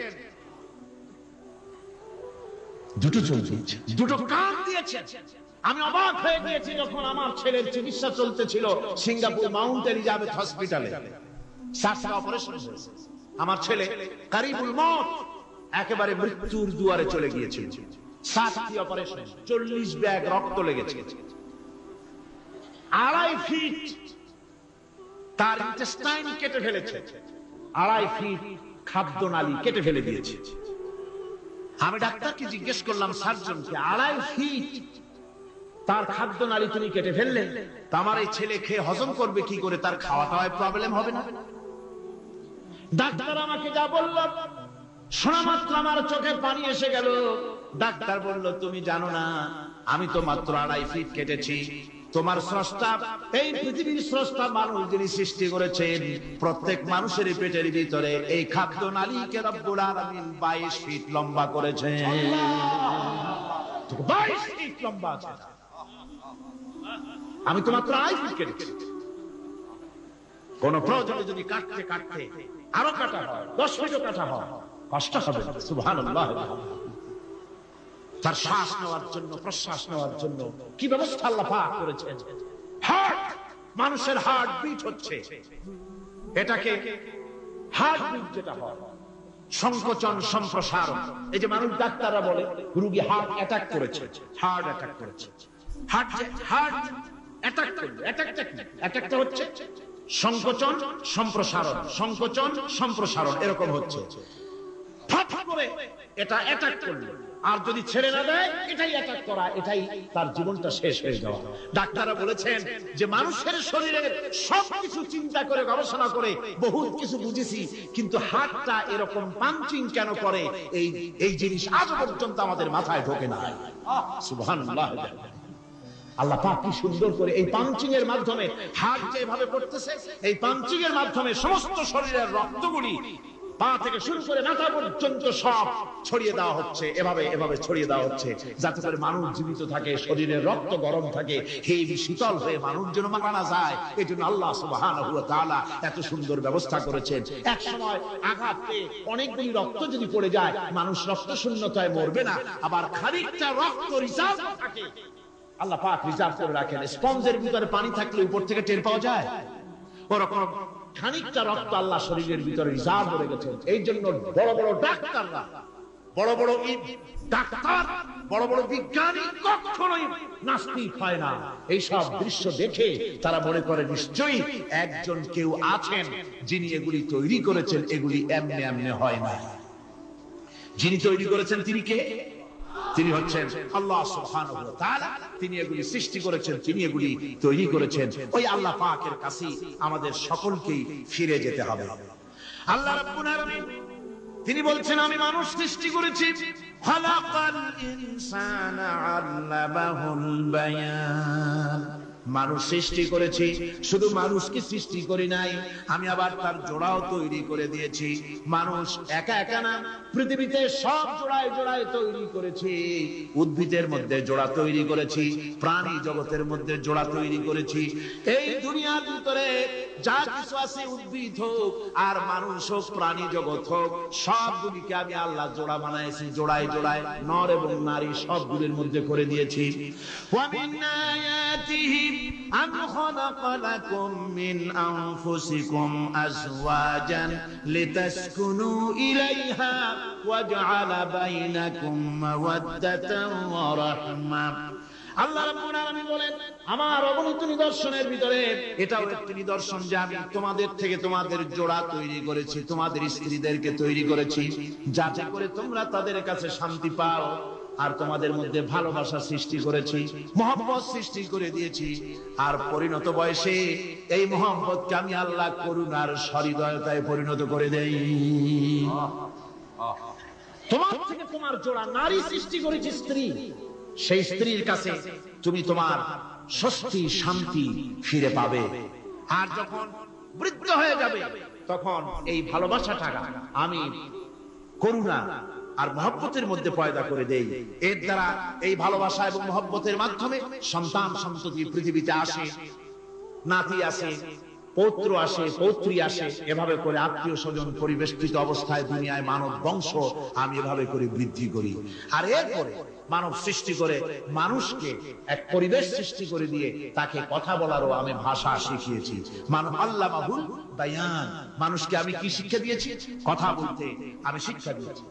2টো চোখ দিয়েছেন, 2টো কান দিয়েছেন। আমি অবাক হয়ে গিয়েছি যখন আমার ছেলের চিকিৎসা চলতেছিল সিঙ্গাপুর মাউন্ট এলিজাবেথ হসপিটালে। 7টা অপারেশন হয়েছে। আমার ছেলে কারিবুল মত, একেবারে মৃত্যুর দুয়ারে চলে গিয়েছিল। 7টি অপারেশন, 40 ব্যাগ রক্ত লেগেছে। 2.5 ফিট তার ইন্টেস্টাইন কেটে ফেলেছে, 2.5 ফিট খাদ্য নালী কেটে ফেলে দিয়েছে। আমি ডাক্তারকে জিজ্ঞেস করলাম, সার্জনকে, 2.5 ফিট তার খাদ্য নালী তিনি কেটে ফেললেন, তা আমার এই ছেলে খেয়ে হজম করবে কি করে? তার খাওয়া দাওয়ায় প্রবলেম হবে না? ডাক্তার আমাকে যা বলল, শোনা মাত্র আমার চোখে পানি এসে গেল। ডাক্তার বলল, তুমি জানো না, আমি তো মাত্র 2.5 ফিট কেটেছি। তোমার স্রষ্টা, এই পৃথিবীর স্রষ্টা মানুষ যিনি সৃষ্টি করেছেন, প্রত্যেক মানুষের পেটের ভিতরে এই খাদ্য নালীকে রব্বুল আলামিন 22 ফিট লম্বা করেছেন। 22 ফিট লম্বা আছে। আমি তো মাত্র 2.5 ফিট কেটেছি। কোন প্রয়োজনে যদি কাটতে কাটতে আরো কাটা হয়, 10 ফিটও কাটা হয়, কষ্ট হবে। সুবহানাল্লাহ। তার শ্বাস নেওয়ার জন্য, প্রশ্বাস নেওয়ার জন্য কি ব্যবস্থা আল্লাহ পাক করেছেন। হার্ট, মানুষের হার্ট বিট হচ্ছে, এটাকে হার্ট বিট যেটা হয়, সংকোচন সম্প্রসারণ। এই যে মানুষ, ডাক্তাররা বলে রোগী হার্ট অ্যাটাক করেছে, হার্ট অ্যাটাক করেছে। হার্ট অ্যাটাক করবে, অ্যাটাকটা হচ্ছে সংকোচন সম্প্রসারণ, সংকোচন সম্প্রসারণ, এরকম হচ্ছে। ফাট করে এটা অ্যাটাক করলো, আর যদি ছেড়ে না দেয়, এটাই অ্যাটাক করা, এটাই তার জীবনটা শেষ হয়ে যাওয়া। ডাক্তাররা বলেছেন যে মানুষের শরীরের সবকিছু চিন্তা করে, গবেষণা করে বহুত কিছু বুঝেছি, কিন্তু হার্টটা এরকম পাঞ্চিং কেন করে, এই জিনিস আজ পর্যন্ত আমাদের মাথায় ঢোকে না। সুবহানাল্লাহ। আল্লাহ পাক কি সুন্দর করে এই পাঞ্চিং এর মাধ্যমে, হার্ট যেভাবে করতেছে, এই পাঞ্চিং এর মাধ্যমে সমস্ত শরীরের রক্তগুলি পা থেকে শুরু করে মাথা পর্যন্ত সব ছড়িয়ে দেওয়া হচ্ছে, এভাবে ছড়িয়ে দেওয়া হচ্ছে, যাতে করে মানুষ জীবিত থাকে, শরীরের রক্ত গরম থাকে, হেভি শীতল হয়ে মানুষ যেন মারা না যায়। এই জন্য আল্লাহ সুবহানাহু ওয়া তাআলা এত সুন্দর ব্যবস্থা করেছেন। এক সময় আঘাত পেয়ে অনেকগুলি রক্ত যদি পড়ে যায়, মানুষ রক্ত শূন্যতায় মরবে না, আবার খানিকটা রক্ত রিজার্ভ থাকে, আল্লাহ পাক রিজার্ভ করে রাখেন। স্পঞ্জের ভিতরে পানি থাকলে উপর থেকে টের পাওয়া যায়, ওরকম খানিকটা রক্ত আল্লাহ শরীরের ভিতরে রিজার্ভ করে গেছেন। এই জন্য বড় বড় ডাক্তাররা, বড় বড় ডাক্তার, বড় বড় বিজ্ঞানী কখনোই নাস্তিক হয় না। এই সব দৃশ্য দেখে তারা মনে করে নিশ্চয়ই একজন কেউ আছেন যিনি এগুলি তৈরি করেছেন, এগুলি এমনি এমনি হয় না। যিনি তৈরি করেছেন তিনি কে? তিনি হচ্ছেন আল্লাহ সুবহানাহু ওয়া তাআলা। তিনি এগুলি সৃষ্টি করেছেন, তিনি এগুলি তৈরি করেছেন। ওই আল্লাহ পাকের কাছে আমাদের সকলকেই ফিরে যেতে হবে। আল্লাহ রাব্বুল আলামিন তিনি বলছেন, আমি মানুষ সৃষ্টি করেছি, খালাকাল ইনসানা আল্লামাহুল বায়ান। মানুষ সৃষ্টি করেছি, শুধু মানুষকে সৃষ্টি করি নাই, আমি আবার তার জোড়াও তৈরি করে দিয়েছি। মানুষ একা একা না, পৃথিবীতে সব জোড়ায় জোড়ায় তৈরি করেছি। উদ্ভিদের মধ্যে জোড়া তৈরি করেছি, প্রাণী জগতের মধ্যে জোড়া তৈরি করেছি। এই দুনিয়ার ভিতরে যা কিছু আছে, উদ্ভিদ হোক আর মানুষ হোক, প্রাণী জগৎ হোক, সবগুলিকে আমি আল্লাহ জোড়া বানাইছি, জোড়ায় জোড়ায় নর এবং নারী সবগুলির মধ্যে করে দিয়েছি। ওয়া মিন আয়াতিহি আন খালাকা লাকুম মিন আনফুসিকুম আজওয়াজান লিতাসকুনু ইলাইহা ওয়া জাআলা বাইনাকুম মাওয়াদ্দাতান ওয়া রাহমা। আল্লাহ রাব্বুল আলামিন বলেন, আমার অগণিত নিদর্শনের ভিতরে এটাও একটি নিদর্শন যে আমি তোমাদের থেকে তোমাদের জোড়া তৈরি করেছি, তোমাদের স্ত্রীদেরকে তৈরি করেছি, যাতে করে তোমরা তাদের কাছে শান্তি পাও। আর তোমাদের মধ্যে ভালোবাসা সৃষ্টি করেছি, মহব্বত সৃষ্টি করে দিয়েছি। আর পরিণত বয়সে এই মহব্বতকে আমি আল্লাহ করুণার সহৃদয়তায় পরিণত করে দেই। তোমার থেকে তোমার জোড়া নারী সৃষ্টি করেছি, স্ত্রী। সেই স্ত্রীর কাছে তুমি তোমার স্বস্তি শান্তি ফিরে পাবে। আর যখন বৃদ্ধ হয়ে যাবে, তখন এই ভালোবাসাটা আমি করুণা আর মহব্বতের মধ্যে পয়দা করে দেই। এর দ্বারা এই ভালোবাসা এবং মহব্বতের মাধ্যমে সন্তান সন্ততি পৃথিবীতে আসে, নাতি আসে, পৌত্র আসে, পৌত্রী আসে, এভাবে করে আত্মীয় স্বজন পরিবেষ্টিত অবস্থায় দুনিয়ায় মানব বংশ আমি এভাবে করে বৃদ্ধি করি। আর এরপরে মানব সৃষ্টি করে মানুষকে এক পরিবেশ সৃষ্টি করে দিয়ে তাকে কথা বলারও আমি ভাষা শিখিয়েছি। মানব আল্লামাহুল বায়ান, মানুষকে আমি কি শিক্ষা দিয়েছি? কথা বলতে আমি শিক্ষা দিয়েছি।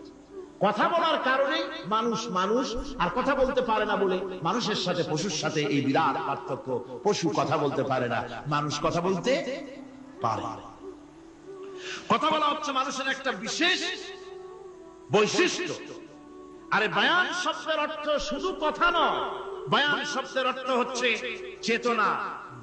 কথা বলার কারণে মানুষ মানুষ, আর কথা বলতে পারে না বলে মানুষের সাথে পশুর সাথে এই বিরাট পার্থক্য। পশু কথা বলতে পারে না, মানুষ কথা বলতে পারে। কথা বলা হচ্ছে মানুষের একটা বিশেষ বৈশিষ্ট্য। আরে বায়ান শব্দের অর্থ শুধু কথা নয়, বায়ান শব্দের অর্থ হচ্ছে চেতনা,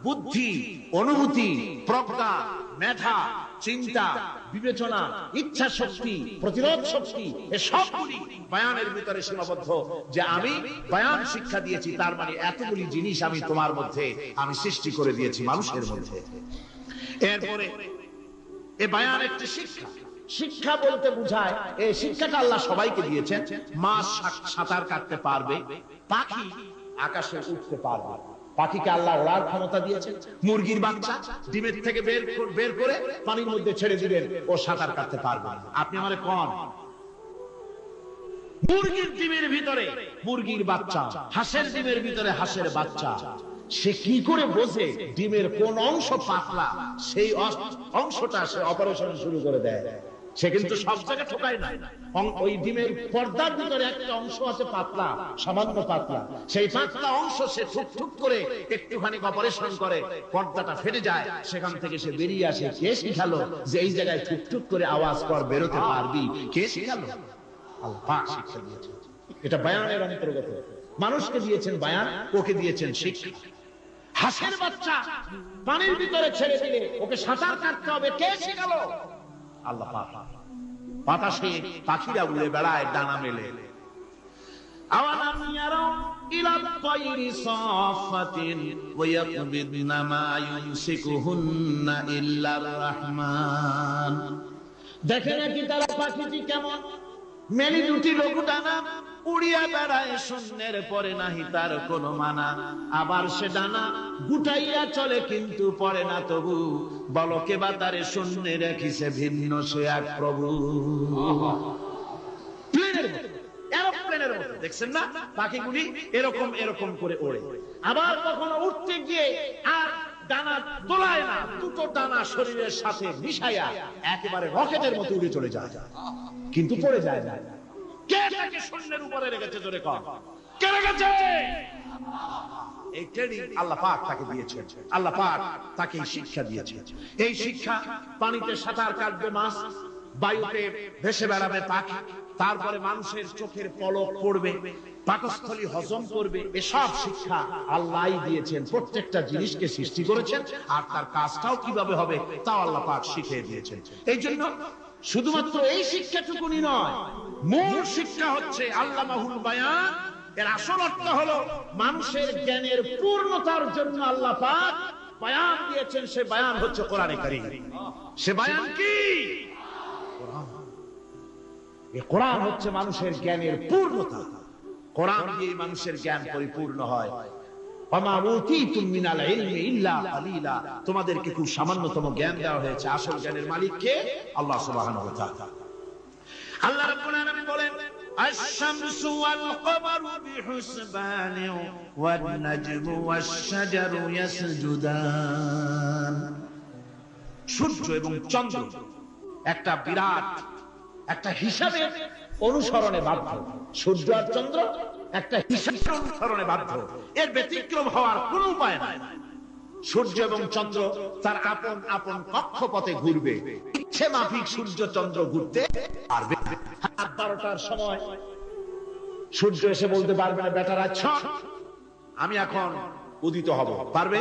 বুদ্ধি, অনুভূতি, প্রজ্ঞা, মেধা, চিন্তা, বিবেচনা, ইচ্ছা শক্তি, প্রতিরোধ শক্তি, এসবগুলি বায়ানের ভিতরে সীমাবদ্ধ। যে আমি বায়ান শিক্ষা দিয়েছি, তার মানে এতগুলি জিনিস আমি তোমার মধ্যে আমি সৃষ্টি করে দিয়েছি মানুষের মধ্যে। এরপরে এ বায়ান একটি শিক্ষা। শিক্ষা বলতে বোঝায় এই শিক্ষাটা আল্লাহ সবাইকে দিয়েছেন। মাছ সাঁতার কাটতে পারবে, পাখি আকাশে উঠতে পারবে, পাখিকে আল্লাহ ওড়ার ক্ষমতা দিয়েছেন। মুরগির বাচ্চা ডিমের থেকে বের করে পানির মধ্যে ছেড়ে দিবেন, ও সাঁতার কাটতে পারবে। আপনি আমারে কোন মুরগির ডিমের ভিতরে মুরগির বাচ্চা, হাঁসের ডিমের ভিতরে হাঁসের বাচ্চা, সে কি করে বোঝে ডিমের কোন অংশ পাতলা, সেই অংশটা সে অপারেশন শুরু করে দেয়। সে কিন্তু সব জায়গায় ঠকায় না। ওই ডিমের পর্দার ভিতরে একটা অংশ আছে পাতলা, সামান্য পাতলা, সেই পাতলা অংশ সে ঠুক করে একটুখানি অপারেশন করে, পর্দাটা ফেটে যায়, সেখান থেকে সে বেরিয়ে আসে। কে শিখালো যে এই জায়গায় ঠুক করে আওয়াজ কর, বেরোতে পারবি? কে শিখালো? আল্লাহ পাক শিক্ষা দিয়েছেন। এটা বায়ানের অন্তর্গত। মানুষকে দিয়েছেন বায়ান, ওকে দিয়েছেন শিক্ষা। হাঁসের বাচ্চা পানির ভিতরে ছেড়ে দিলে ওকে সাঁতার কাটতে হবে, কে শিখালো? আল্লাহ পাক। বাতাসে পাখিরা উড়ে বেড়ায় ডানা মেলে। আওয়ালাম ইয়ারাউ ইলাত তায়রি সাফাতিন ওয়া ইয়াকবিদনা মা ইউমসিকুহুন্না ইল্লার রাহমান। দেখে নাকি তারা পাখিটি কেমন? মেলি দুটি লঘু ডানা, উড়িয়া বেড়ায় শূন্যের পরে নাহি তার কোনো মানা। আবার সে ডানা গুটাইয়া চলে কিন্তু পরে না তবু, বলকে বা তারে শূন্যে রাখিছে ভিন্ন সে এক প্রভু। প্লেনের মতো, এরোপ্লেনের মতো দেখছেন না পাখিগুলি এরকম এরকম করে ওড়ে। আবার কখনো উঠতে গিয়ে আর ডানা দোলায় না, দুটো ডানা শরীরের সাথে মিশাইয়া একেবারে রকেটের মতো উড়ে চলে যায়, কিন্তু পড়ে যায় না। কে তাকে শূন্যের উপরে রেখেছে? জোরে কর, কে রেখেছে? এই ট্রেনিং আল্লাহ পাক তাকে দিয়েছেন। আল্লাহ পাক তাকে শিক্ষা দিয়েছেন। এই শিক্ষা, পানিতে সাঁতার কাটবে মাছ, বায়ুতে ভেসে বেড়াবে পাখি, তারপরে মানুষের চোখের পলক পড়বে, পাকস্থলী হজম করবে, এসব শিক্ষা আল্লাহই দিয়েছেন। প্রত্যেকটা জিনিসকে সৃষ্টি করেছেন, আর তার কাজটাও কিভাবে হবে তাও আল্লাহ পাক শিখিয়ে দিয়েছেন। এই জন্য শুধুমাত্র এই শিক্ষাটুকুনি নয়, মূল শিক্ষা হচ্ছে আল্লামাহুল বায়ান। এর আসল অর্থ হলো মানুষের জ্ঞানের পূর্ণতার জন্য আল্লাহ পাক বায়ান দিয়েছেন। সে বায়ান হচ্ছে কোরআনে কারীম। সে বায়ান কি? কোরআন। এই কোরআন হচ্ছে মানুষের জ্ঞানের পূর্ণতা। কোরআন দিয়ে মানুষের জ্ঞান পরিপূর্ণ হয়। ওমা উতীতুম মিনাল ইলমি ইল্লা কালিলা। তোমাদেরকে খুব সামান্যতম জ্ঞান দেওয়া হয়েছে। আসল জ্ঞানের মালিক কে? আল্লাহ সুবহানাহু ওয়া তাআলা। আল্লাহ রাব্বুল আলামিন বলেন, আশ-শামসু ওয়াল কমারু বিহুসবানি ওয়ান নাজমু ওয়াশ-শাজারু ইয়াসজুদান। সূর্য এবং চন্দ্র একটা বিরাট একটা হিসাবের অনুসরণে বাধ্য। সূর্য আর চন্দ্র একটা হিসাবের অনুসরণে বাধ্য, এর ব্যতিক্রম হওয়ার কোনো উপায় নাই। সূর্য এবং চন্দ্র তার আপন আপন কক্ষপথে ঘুরবে, ইচ্ছে মাফিক সূর্য চন্দ্র ঘুরতে পারবে না। 12টার সময় সূর্য এসে বলতে পারবে না, বেটারা আমি এখন উদিত হব, পারবে?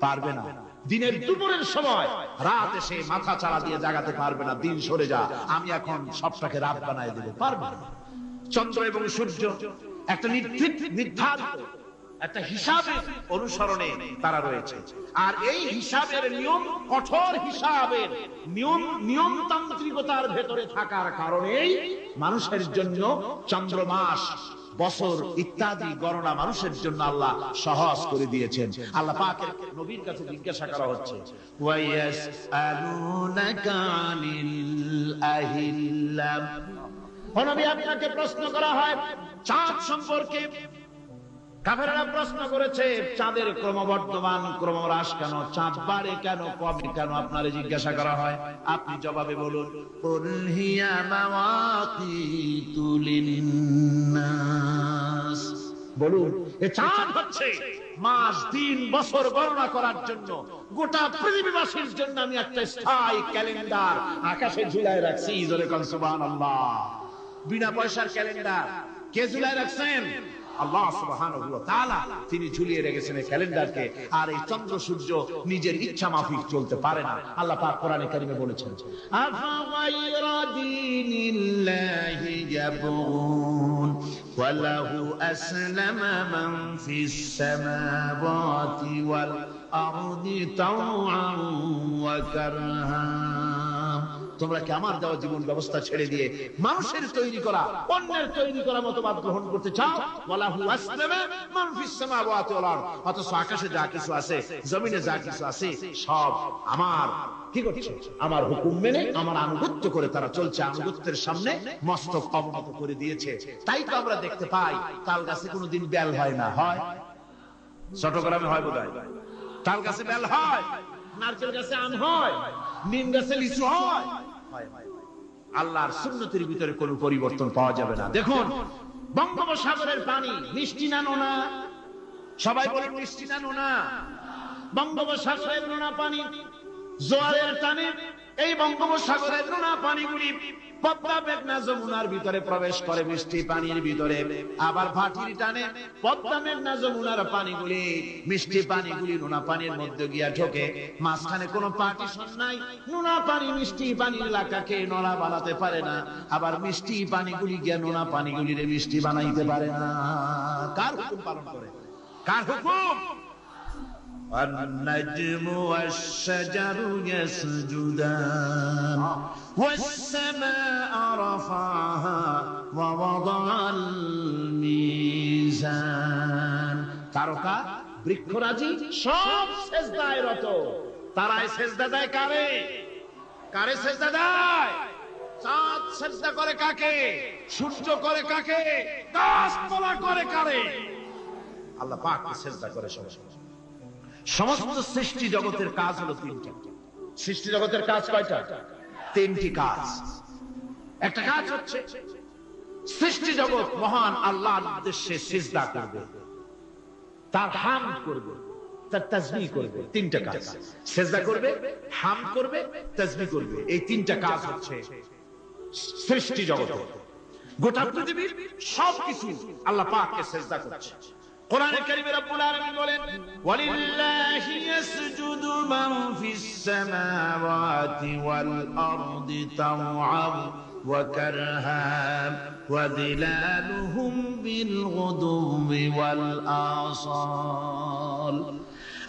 পারবে না। দিনের দুপুরের সময় রাত এসে মাথা চাড়া দিয়ে জাগাতে পারবে না, দিন সরে যা, আমি এখন সবটাকে রাত বানায় দেব, পারবে না। চন্দ্র এবং সূর্য একটা নির্ধারিত একটা হিসাবের অনুসরণে তারা রয়েছে, আর এই হিসাবের নিয়ম, কঠোর হিসাবের নিয়মতান্ত্রিকতার ভেতরে থাকার কারণেই মানুষের জন্য চন্দ্র, মাস, বছর ইত্যাদি গণনা মানুষের জন্য আল্লাহ সহজ করে দিয়েছেন। আল্লাহ পাকের নবীর কাছে জিজ্ঞাসা করা হচ্ছে, ওয়ায়াসআলুনাকা আনিল আহিল্লা। ও নবী, আপনাকে প্রশ্ন করা হয় চাঁদ সম্পর্কে। কাফেররা প্রশ্ন করেছে, চাঁদের ক্রমবর্ধমান ক্রমহ্রাস কেন, চাঁদ বাড়ে কেন, কমে কেন, আপনারে জিজ্ঞাসা করা হয়। আপনি জবাবে বলুন, কুল হিয়া মাওয়াকিতু লিন্নাস। বলুন, এই চাঁদ হচ্ছে মাস, দিন, বছর গণনা করার জন্য, গোটা পৃথিবীবাসীর জন্য আমি একটা স্থায়ী ক্যালেন্ডার আকাশে ঝুলায় রাখছি। জোরে কোন সুবহানাল্লাহ। বিনা পয়সার ক্যালেন্ডার কে ঝুলায় রাখছেন? আল্লাহ সুবহানাহু ওয়া তাআলা তিনি ঝুলিয়ে রেখেছেন এই ক্যালেন্ডারকে। আর এই চন্দ্র সূর্য নিজের ইচ্ছা মাফিক চলতে পারে না। আল্লাহ পাক কোরআনে কারিমে বলেছেন, আফা গায়রা দীনিল্লাহি ইয়াবগুন ওয়া লাহু আসলামা মান ফিস সামাওয়াতি ওয়াল আরদি তাওআন ওয়া কারহা। তোমরা কি আমার দেওয়া জীবন ব্যবস্থা ছেড়ে দিয়ে মানুষের তৈরি করা, অন্যের তৈরি করা মতবাদ গ্রহণ করতে চাও? ওয়ালাহু আসলামা মান ফিস সামাওয়াতি ওয়াল আরদ, অথচ আকাশে যা কিছু আছে, জমিনে যা কিছু আছে, সব আমার কি করছে? আমার হুকুম মেনে, আমার আনুগত্য করে তারা চলছে। আনুগত্যের সামনে মস্তক অবনত করে দিয়েছে। তাই তো আমরা দেখতে পাই তাল গাছে কোনোদিন বেল হয় না। হয়? চট্টগ্রামে হয় বোধহয়। তাল গাছে বেল হয়, নারকেল গাছে আম হয়, নিম গাছে লিচু হয়। আল্লাহর সুন্নতের ভিতরে কোনো পরিবর্তন পাওয়া যাবে না। দেখুন, বঙ্গোপসাগরের পানি মিষ্টি না নোনা? সবাই বলেন মিষ্টি না নোনা? বঙ্গোপসাগরের নোনা পানি জোয়ারের টানে এই বঙ্গোপসাগরের নোনা পানিগুলি পদ্মা মেঘনা যমুনার ভিতরে প্রবেশ করে মিষ্টি পানির ভিতরে। আবার ভাটির টানে পদ্মা মেঘনা যমুনার পানিগুলি, মিষ্টি পানিগুলি নোনা পানির মধ্যে গিয়া ঢোকে। মাঝখানে কোনো পার্টিশন নাই। নোনা পানি মিষ্টি পানির এলাকাকে নোনা বানাতে পারে না, আবার মিষ্টি পানিগুলি গিয়া নোনা পানিগুলিরে মিষ্টি বানাইতে পারে না। কার হুকুম পালন করে? কার হুকুম? والنجم والشجر يسجدان والسماء رفعها ووضع الميزان। তারকা বৃক্ষরাজি সব সেজদায় রত। তারাই সেজদা দেয় কারে? কারে সেজদা দেয়? চাঁদ সেজদা করে কাকে? সূর্য করে কাকে? গাছপালা করে কারে? আল্লাহ পাককে সেজদা করে সবাই। সমস্ত সৃষ্টি জগতের কাজ হলো তিনটা। সৃষ্টি জগতের কাজ কয়টা? তিনটি কাজ। একটা কাজ হচ্ছে সৃষ্টি জগৎ মহান আল্লাহর উদ্দেশ্যে সিজদা করবে, তার হামদ করবে, তার তাসবিহ করবে। তিনটা কাজ। সিজদা করবে, হামদ করবে, তাসবিহ করবে। এই তিনটা কাজ হচ্ছে সৃষ্টি জগৎ। গোটা পৃথিবীর সবকিছু আল্লাহ পাককে সিজদা করছে। কোরআনে কারীমে রব্বুল আলামিন বলেন, ওয়ালিল্লাহি ইয়াসজুদু মান ফিস সামাওয়াতি ওয়াল আরদি তাওআন ওয়া কারহান ওয়া যিলালুহুম বিল গুদুবি ওয়াল আসাল।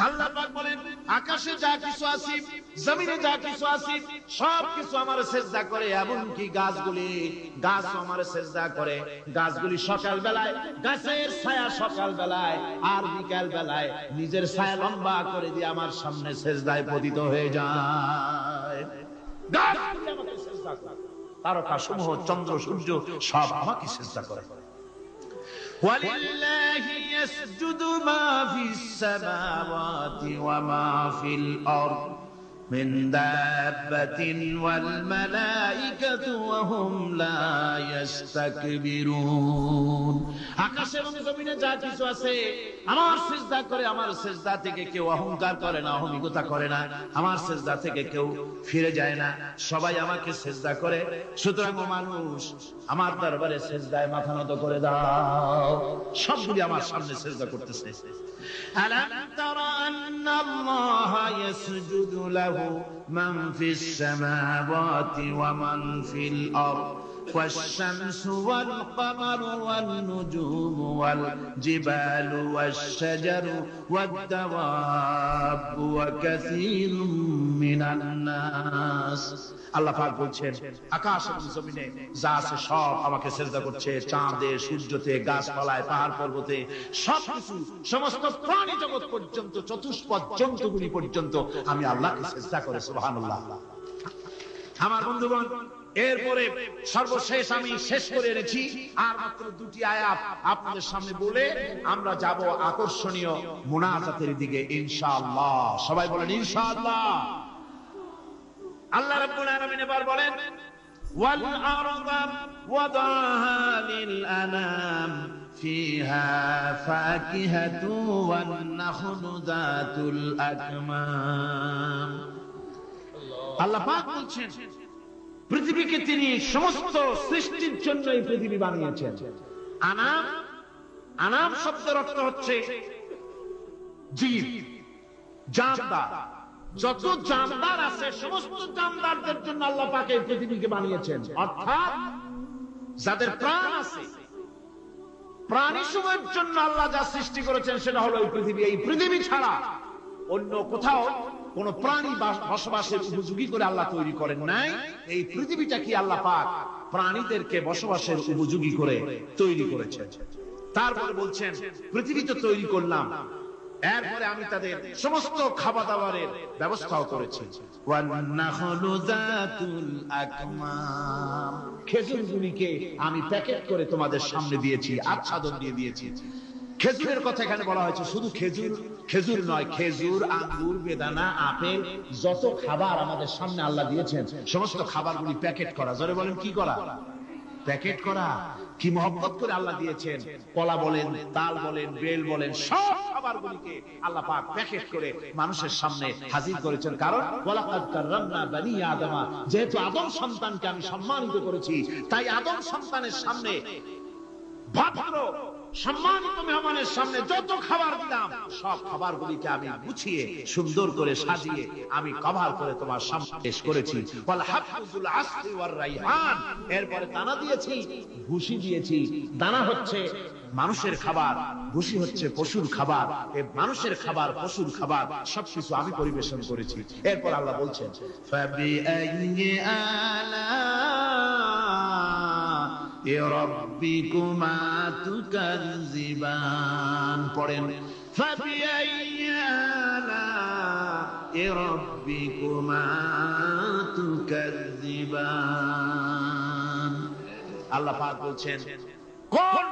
আল্লাহ পাক বলেন, আকাশে যা কিছু আছে, জমিনে যা কিছু আছে, সব কিছু আমার সিজদা করে। এমনকি গাছগুলি, গাছ আমার সিজদা করে। গাছগুলি সকাল বেলায় গাছের ছায়া সকাল বেলায়, আর বিকাল বেলায় নিজের ছায়া লম্বা করে দিয়ে আমার সামনে সিজদায় পতিত হয়ে যায়। গাছগুলি আমাকে সিজদা করে। তারকা সমূহ, চন্দ্র সূর্য সব আমাকে সিজদা করে। ولله يسجد ما في السماوات وما في الأرض من دابة والملائكة وهم لا يستكبرون। আকাশে এবং জমিনে যা কিছু আছে আমার সিজদা করে। আমার সিজদা থেকে কেউ অহংকার করে না, অহমিকতা করে না। আমার সিজদা থেকে কেউ ফিরে যায় না, সবাই আমাকে সিজদা করে। সুতরাং মানুষ আমার দরবারে সিজদায় মাথা নত করে দাও। সবগুলি আমার সামনে সিজদা করতেছে। আলাম তারা আন্নাল্লাহা ইয়াসজুদু লাহু মান ফিস সামাওয়াতি ওয়া মান ফিল আরদ والشمس والقمر والنجوم والجبال والشجر والدواب وكثير من الناس। আল্লাহ পাক বলছেন, আকাশ এবং জমিনে যা আছে সব আমাকে সিজদা করছে। চাঁদে, সূর্যতে, গাছপালায়, পাহাড় পর্বতে সবকিছু, সমস্ত প্রাণী জগৎ পর্যন্ত, চতুষ্পদ জন্তুগুলি পর্যন্ত আমি আল্লাহকে সিজদা করে। সুবহানাল্লাহ। আমার বন্ধুগণ, এরপরে সর্বশেষ আমি শেষ করে এনেছি আর মাত্র দুটি আয়াত আপনাদের সামনে বলে আমরা যাব আকর্ষণীয় মুনাজাতের দিকে ইনশাআল্লাহ। সবাই বলেন ইনশাআল্লাহ। আল্লাহ রাব্বুল আলামিন এবার বলেন, ওয়াল আরদা ওয়াদাহা লিল আনাম ফিহা ফাকিহাতু ওয়ান নাখলু যাতুল আকমাম। আল্লাহ পাক বলছেন, পৃথিবীকে পৃথিবীকে তিনি সমস্ত সৃষ্টির জন্য এই পৃথিবী বানিয়েছেন। আনাম, আনাম শব্দের অর্থ হচ্ছে জীব, জানদার। যত জানদার আছে সমস্ত জানদারদের জন্য আল্লাহ পাক এই পৃথিবীকে বানিয়েছেন। অর্থাৎ যাদের প্রাণ আছে, প্রাণী সময়ের জন্য আল্লাহ যা সৃষ্টি করেছেন সেটা হলো এই পৃথিবী। এই পৃথিবী ছাড়া অন্য কোথাও কোন প্রাণী বসবাসের উপযোগী করে আল্লাহ তৈরি করেন নাই। এই পৃথিবীটা কি আল্লাহ পাক প্রাণীদেরকে বসবাসের উপযোগী করে তৈরি করেছেন। তারপরে বলছেন পৃথিবী তো তৈরি করলাম, এরপরে আমি তাদের সমস্ত খাবার দাবারের ব্যবস্থাও করেছি। খেজুরগুলিকে আমি প্যাকেট করে তোমাদের সামনে দিয়েছি, আচ্ছাদন দিয়ে দিয়েছি। খেজুরের কথা এখানে বলা হয়েছে, শুধু খেজুর খেজুর নয়, খেজুর, আঙ্গুর, বেদানা, আপেল, যত খাবার আমাদের সামনে আল্লাহ দিয়েছেন সমস্ত খাবারগুলি প্যাকেট করা। জোরে বলেন কি করা? প্যাকেট করা। কি মহব্বত করে আল্লাহ দিয়েছেন। কলা বলেন, তাল বলেন, বেল বলেন, সব খাবারগুলিকে আল্লাহ পাক প্যাকেট করে মানুষের সামনে হাজির করেছেন। কারণ ওয়ালাকাদ কাররামনা বানি আদমা, যেহেতু আদম সন্তানকে আমি সম্মানিত করেছি, তাই আদম সন্তানের সামনে, ভদ্র সম্মানিত মেহমানের সামনে যত খাবার দিলাম সব খাবারগুলিকে আমি গুছিয়ে সুন্দর করে সাজিয়ে আমি কভার করে তোমার সামনে পেশ করেছি। ওয়াল হাফযুল আসরি ওয়ার রাইহান, এরপরে দানা দিয়েছি, ভুসি দিয়েছি। দানা হচ্ছে মানুষের খাবার, ভুসি হচ্ছে পশুর খাবার। এই মানুষের খাবার, পশুর খাবার সবকিছু আমি পরিবেশন করেছি। এরপর আল্লাহ বলছেন ফাবিআইয়ি আলা রাব্বিকুমা তুকাযিবান। পড়েন ফাবিআইয়ি আলা রাব্বিকুমা তুকাযিবান। আল্লাহ পাক বলছেন কোন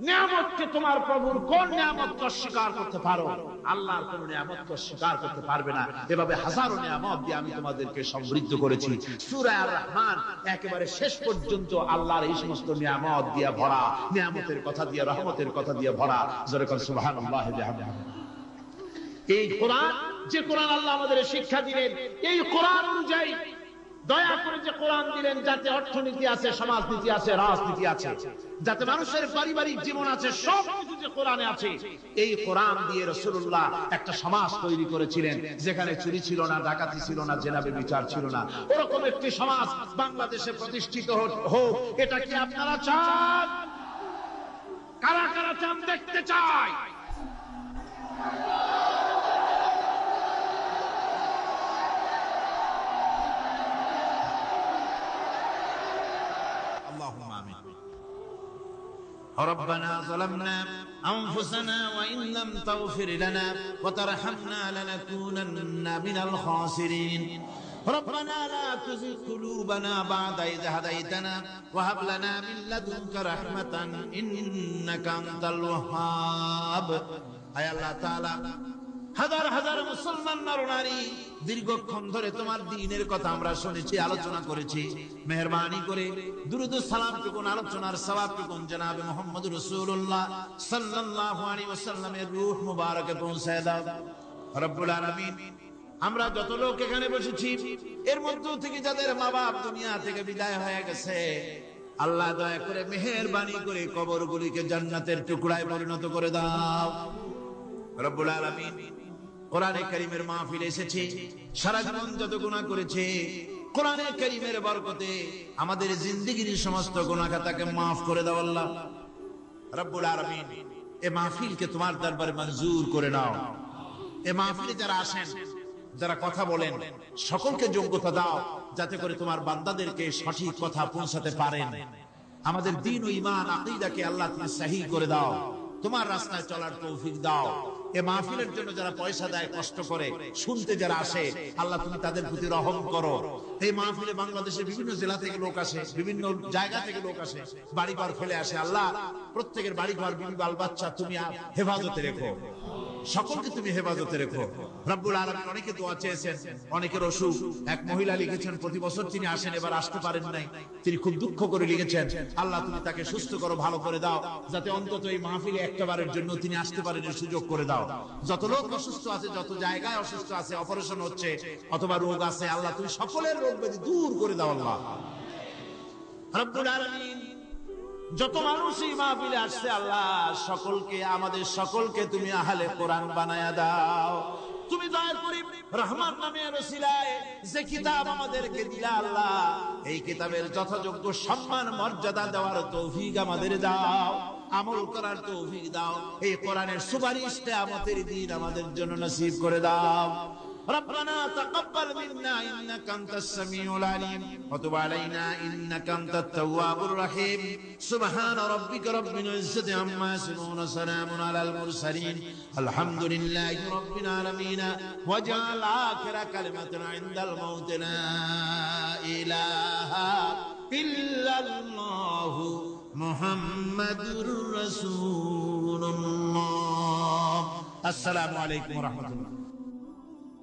নিয়ামতকে তোমার প্রভুর কোন নিয়ামতকে অস্বীকার করতে পারো? আল্লাহর কোন নিয়ামতকে অস্বীকার করতে পারবে না। এভাবে হাজারো নিয়ামত দিয়ে আমি তোমাদেরকে সমৃদ্ধ করেছি। সূরা আর রহমান একেবারে শেষ পর্যন্ত আল্লাহর এই সমস্ত নিয়ামত দিয়ে ভরা, নিয়ামতের কথা দিয়ে, রহমতের কথা দিয়ে ভরা। জোরে বলেন সুবহানাল্লাহি ওয়া বিহামদিহি। এই কোরআন, যে কোরআন আল্লাহ আমাদের শিক্ষা দিলেন, এই কোরআন অনুযায়ী দয়া করে যে কোরআন দিলেন, যাতে অর্থনীতি আছে, সমাজনীতি আছে, রাজনীতি আছে, যাতে মানুষের পারিবারিক জীবন আছে, সবকিছু যে কোরআনে আছে। এই কোরআন দিয়ে রাসূলুল্লাহ একটা সমাজ তৈরি করেছিলেন যেখানে চুরি ছিল না, ডাকাতি ছিল না, জেনাবে বিচার ছিল না। ওরকম একটি সমাজ বাংলাদেশে প্রতিষ্ঠিত হোক, এটা কি আপনারা চান? কারা কারা চান? দেখতে চাই। ربنا ظلمنا أنفسنا وإن لم تغفر لنا وترحمنا لنكونن من الخاسرين ربنا لا تزغ قلوبنا بعد إذ هديتنا وهب لنا من لدنك رحمة إنك أنت الوهاب। আয় আল্লাহ তাআলা, হাজার হাজার মুসলমান নরনারী দীর্ঘক্ষণ ধরে তোমার দ্বীনের কথা আমরা শুনেছি, আলোচনা করেছি। মেহেরবানি করে দুরূদ ও সালাম টুকুন, আলোচনার সওয়াব টুকুন জনাবে মুহাম্মদ রাসূলুল্লাহ সাল্লাল্লাহু আলাইহি ওয়াসাল্লামের রূহ মুবারকে পৌঁছায় দাও রব্বুল আলামিন। আমরা যত লোক এখানে বসেছি, এর মধ্য থেকে যাদের মা বাপ দুনিয়া থেকে বিদায় হয়ে গেছে, আল্লাহ দয়া করে মেহেরবানি করে কবরগুলিকে জান্নাতের টুকরায় পরিণত করে দাও রব্বুল আলামিন। কোরআনে কারীমের মাহফিলে এসেছি, সারা জীবন যত গুনাহ করেছে, কোরআনে কারীমের বরকতে আমাদের জিন্দেগীর সমস্ত গুনাহ খাতাকে maaf করে দাও আল্লাহ রব্বুল আলামিন। এই মাহফিলকে তোমার দরবারে মঞ্জুর করে নাও। এই মাহফিলে যারা আসেন, যারা কথা বলেন, সকলকে যোগ্যতা দাও যাতে করে তোমার বান্দাদেরকে সঠিক কথা পৌঁছাতে পারেন। আমাদের দ্বীন ও ঈমান আকীদাকে আল্লাহ তুমি সহিহ করে দাও, তোমার রাস্তায় চলার তৌফিক দাও। এই মাহফিলের জন্য যারা পয়সা দেয়, কষ্ট করে শুনতে যারা আসে, আল্লাহ তুমি তাদের প্রতি রহম করো। এই মাহফিলে বাংলাদেশের বিভিন্ন জেলা থেকে লোক আসে, বিভিন্ন জায়গা থেকে লোক আসে, বাড়িঘর ফেলে আসে। আল্লাহ প্রত্যেকের বাড়িঘর, বিবি, বাল বাচ্চা তুমি হেফাজতে রেখো, সকলকে তুমি হেফাজতে রেখো রব্বুল আলামিন। অনেকে দোয়া চেয়েছেন, অনেকের অসুখ। এক মহিলা লিখেছেন প্রতি বছর তিনি আসেন, এবার আসতে পারেন নাই, তিনি খুব দুঃখ করে লিখেছেন, আল্লাহ তুমি তাকে সুস্থ করো, ভালো করে দাও, যাতে অন্তত এই মাহফিলে একটাবারের জন্য তিনি আসতে পারেন, এর সুযোগ করে দাও। যত লোক অসুস্থ আছে, যত জায়গায় অসুস্থ আছে, অপারেশন হচ্ছে অথবা রোগ আছে, আল্লাহ তুমি সকলের রোগ ব্যাধি দূর করে দাও আল্লাহ। রব্বুল আলামিন যত মানুষ এই মাহফিলে আসছে আল্লাহ সকলকে, আমাদের সকলকে তুমি আহলে কোরআন বানায়া দাও। তুমি দয়া করে রহমান নামের ওসিলায় যে কিতাব আমাদেরকে দিলা আল্লাহ, এই কিতাবের যথাযোগ্য সম্মান মর্যাদা দেওয়ার তৌফিক আমাদের দাও, আমল করার তৌফিক দাও। এই কোরআনের সুপারিশ কিয়ামতের দিন আমাদের জন্য নসিব করে দাও। ربنا تقبل منا إنك أنت السميع العليم وتب علينا إنك أنت التواب الرحيم سبحان ربك رب العزة عما يصفون سلام على المرسلين الحمد لله رب العالمين واجعل آخر كلمة عند الموت لا إله إلا الله محمد رسول الله. السلام عليكم ورحمة الله.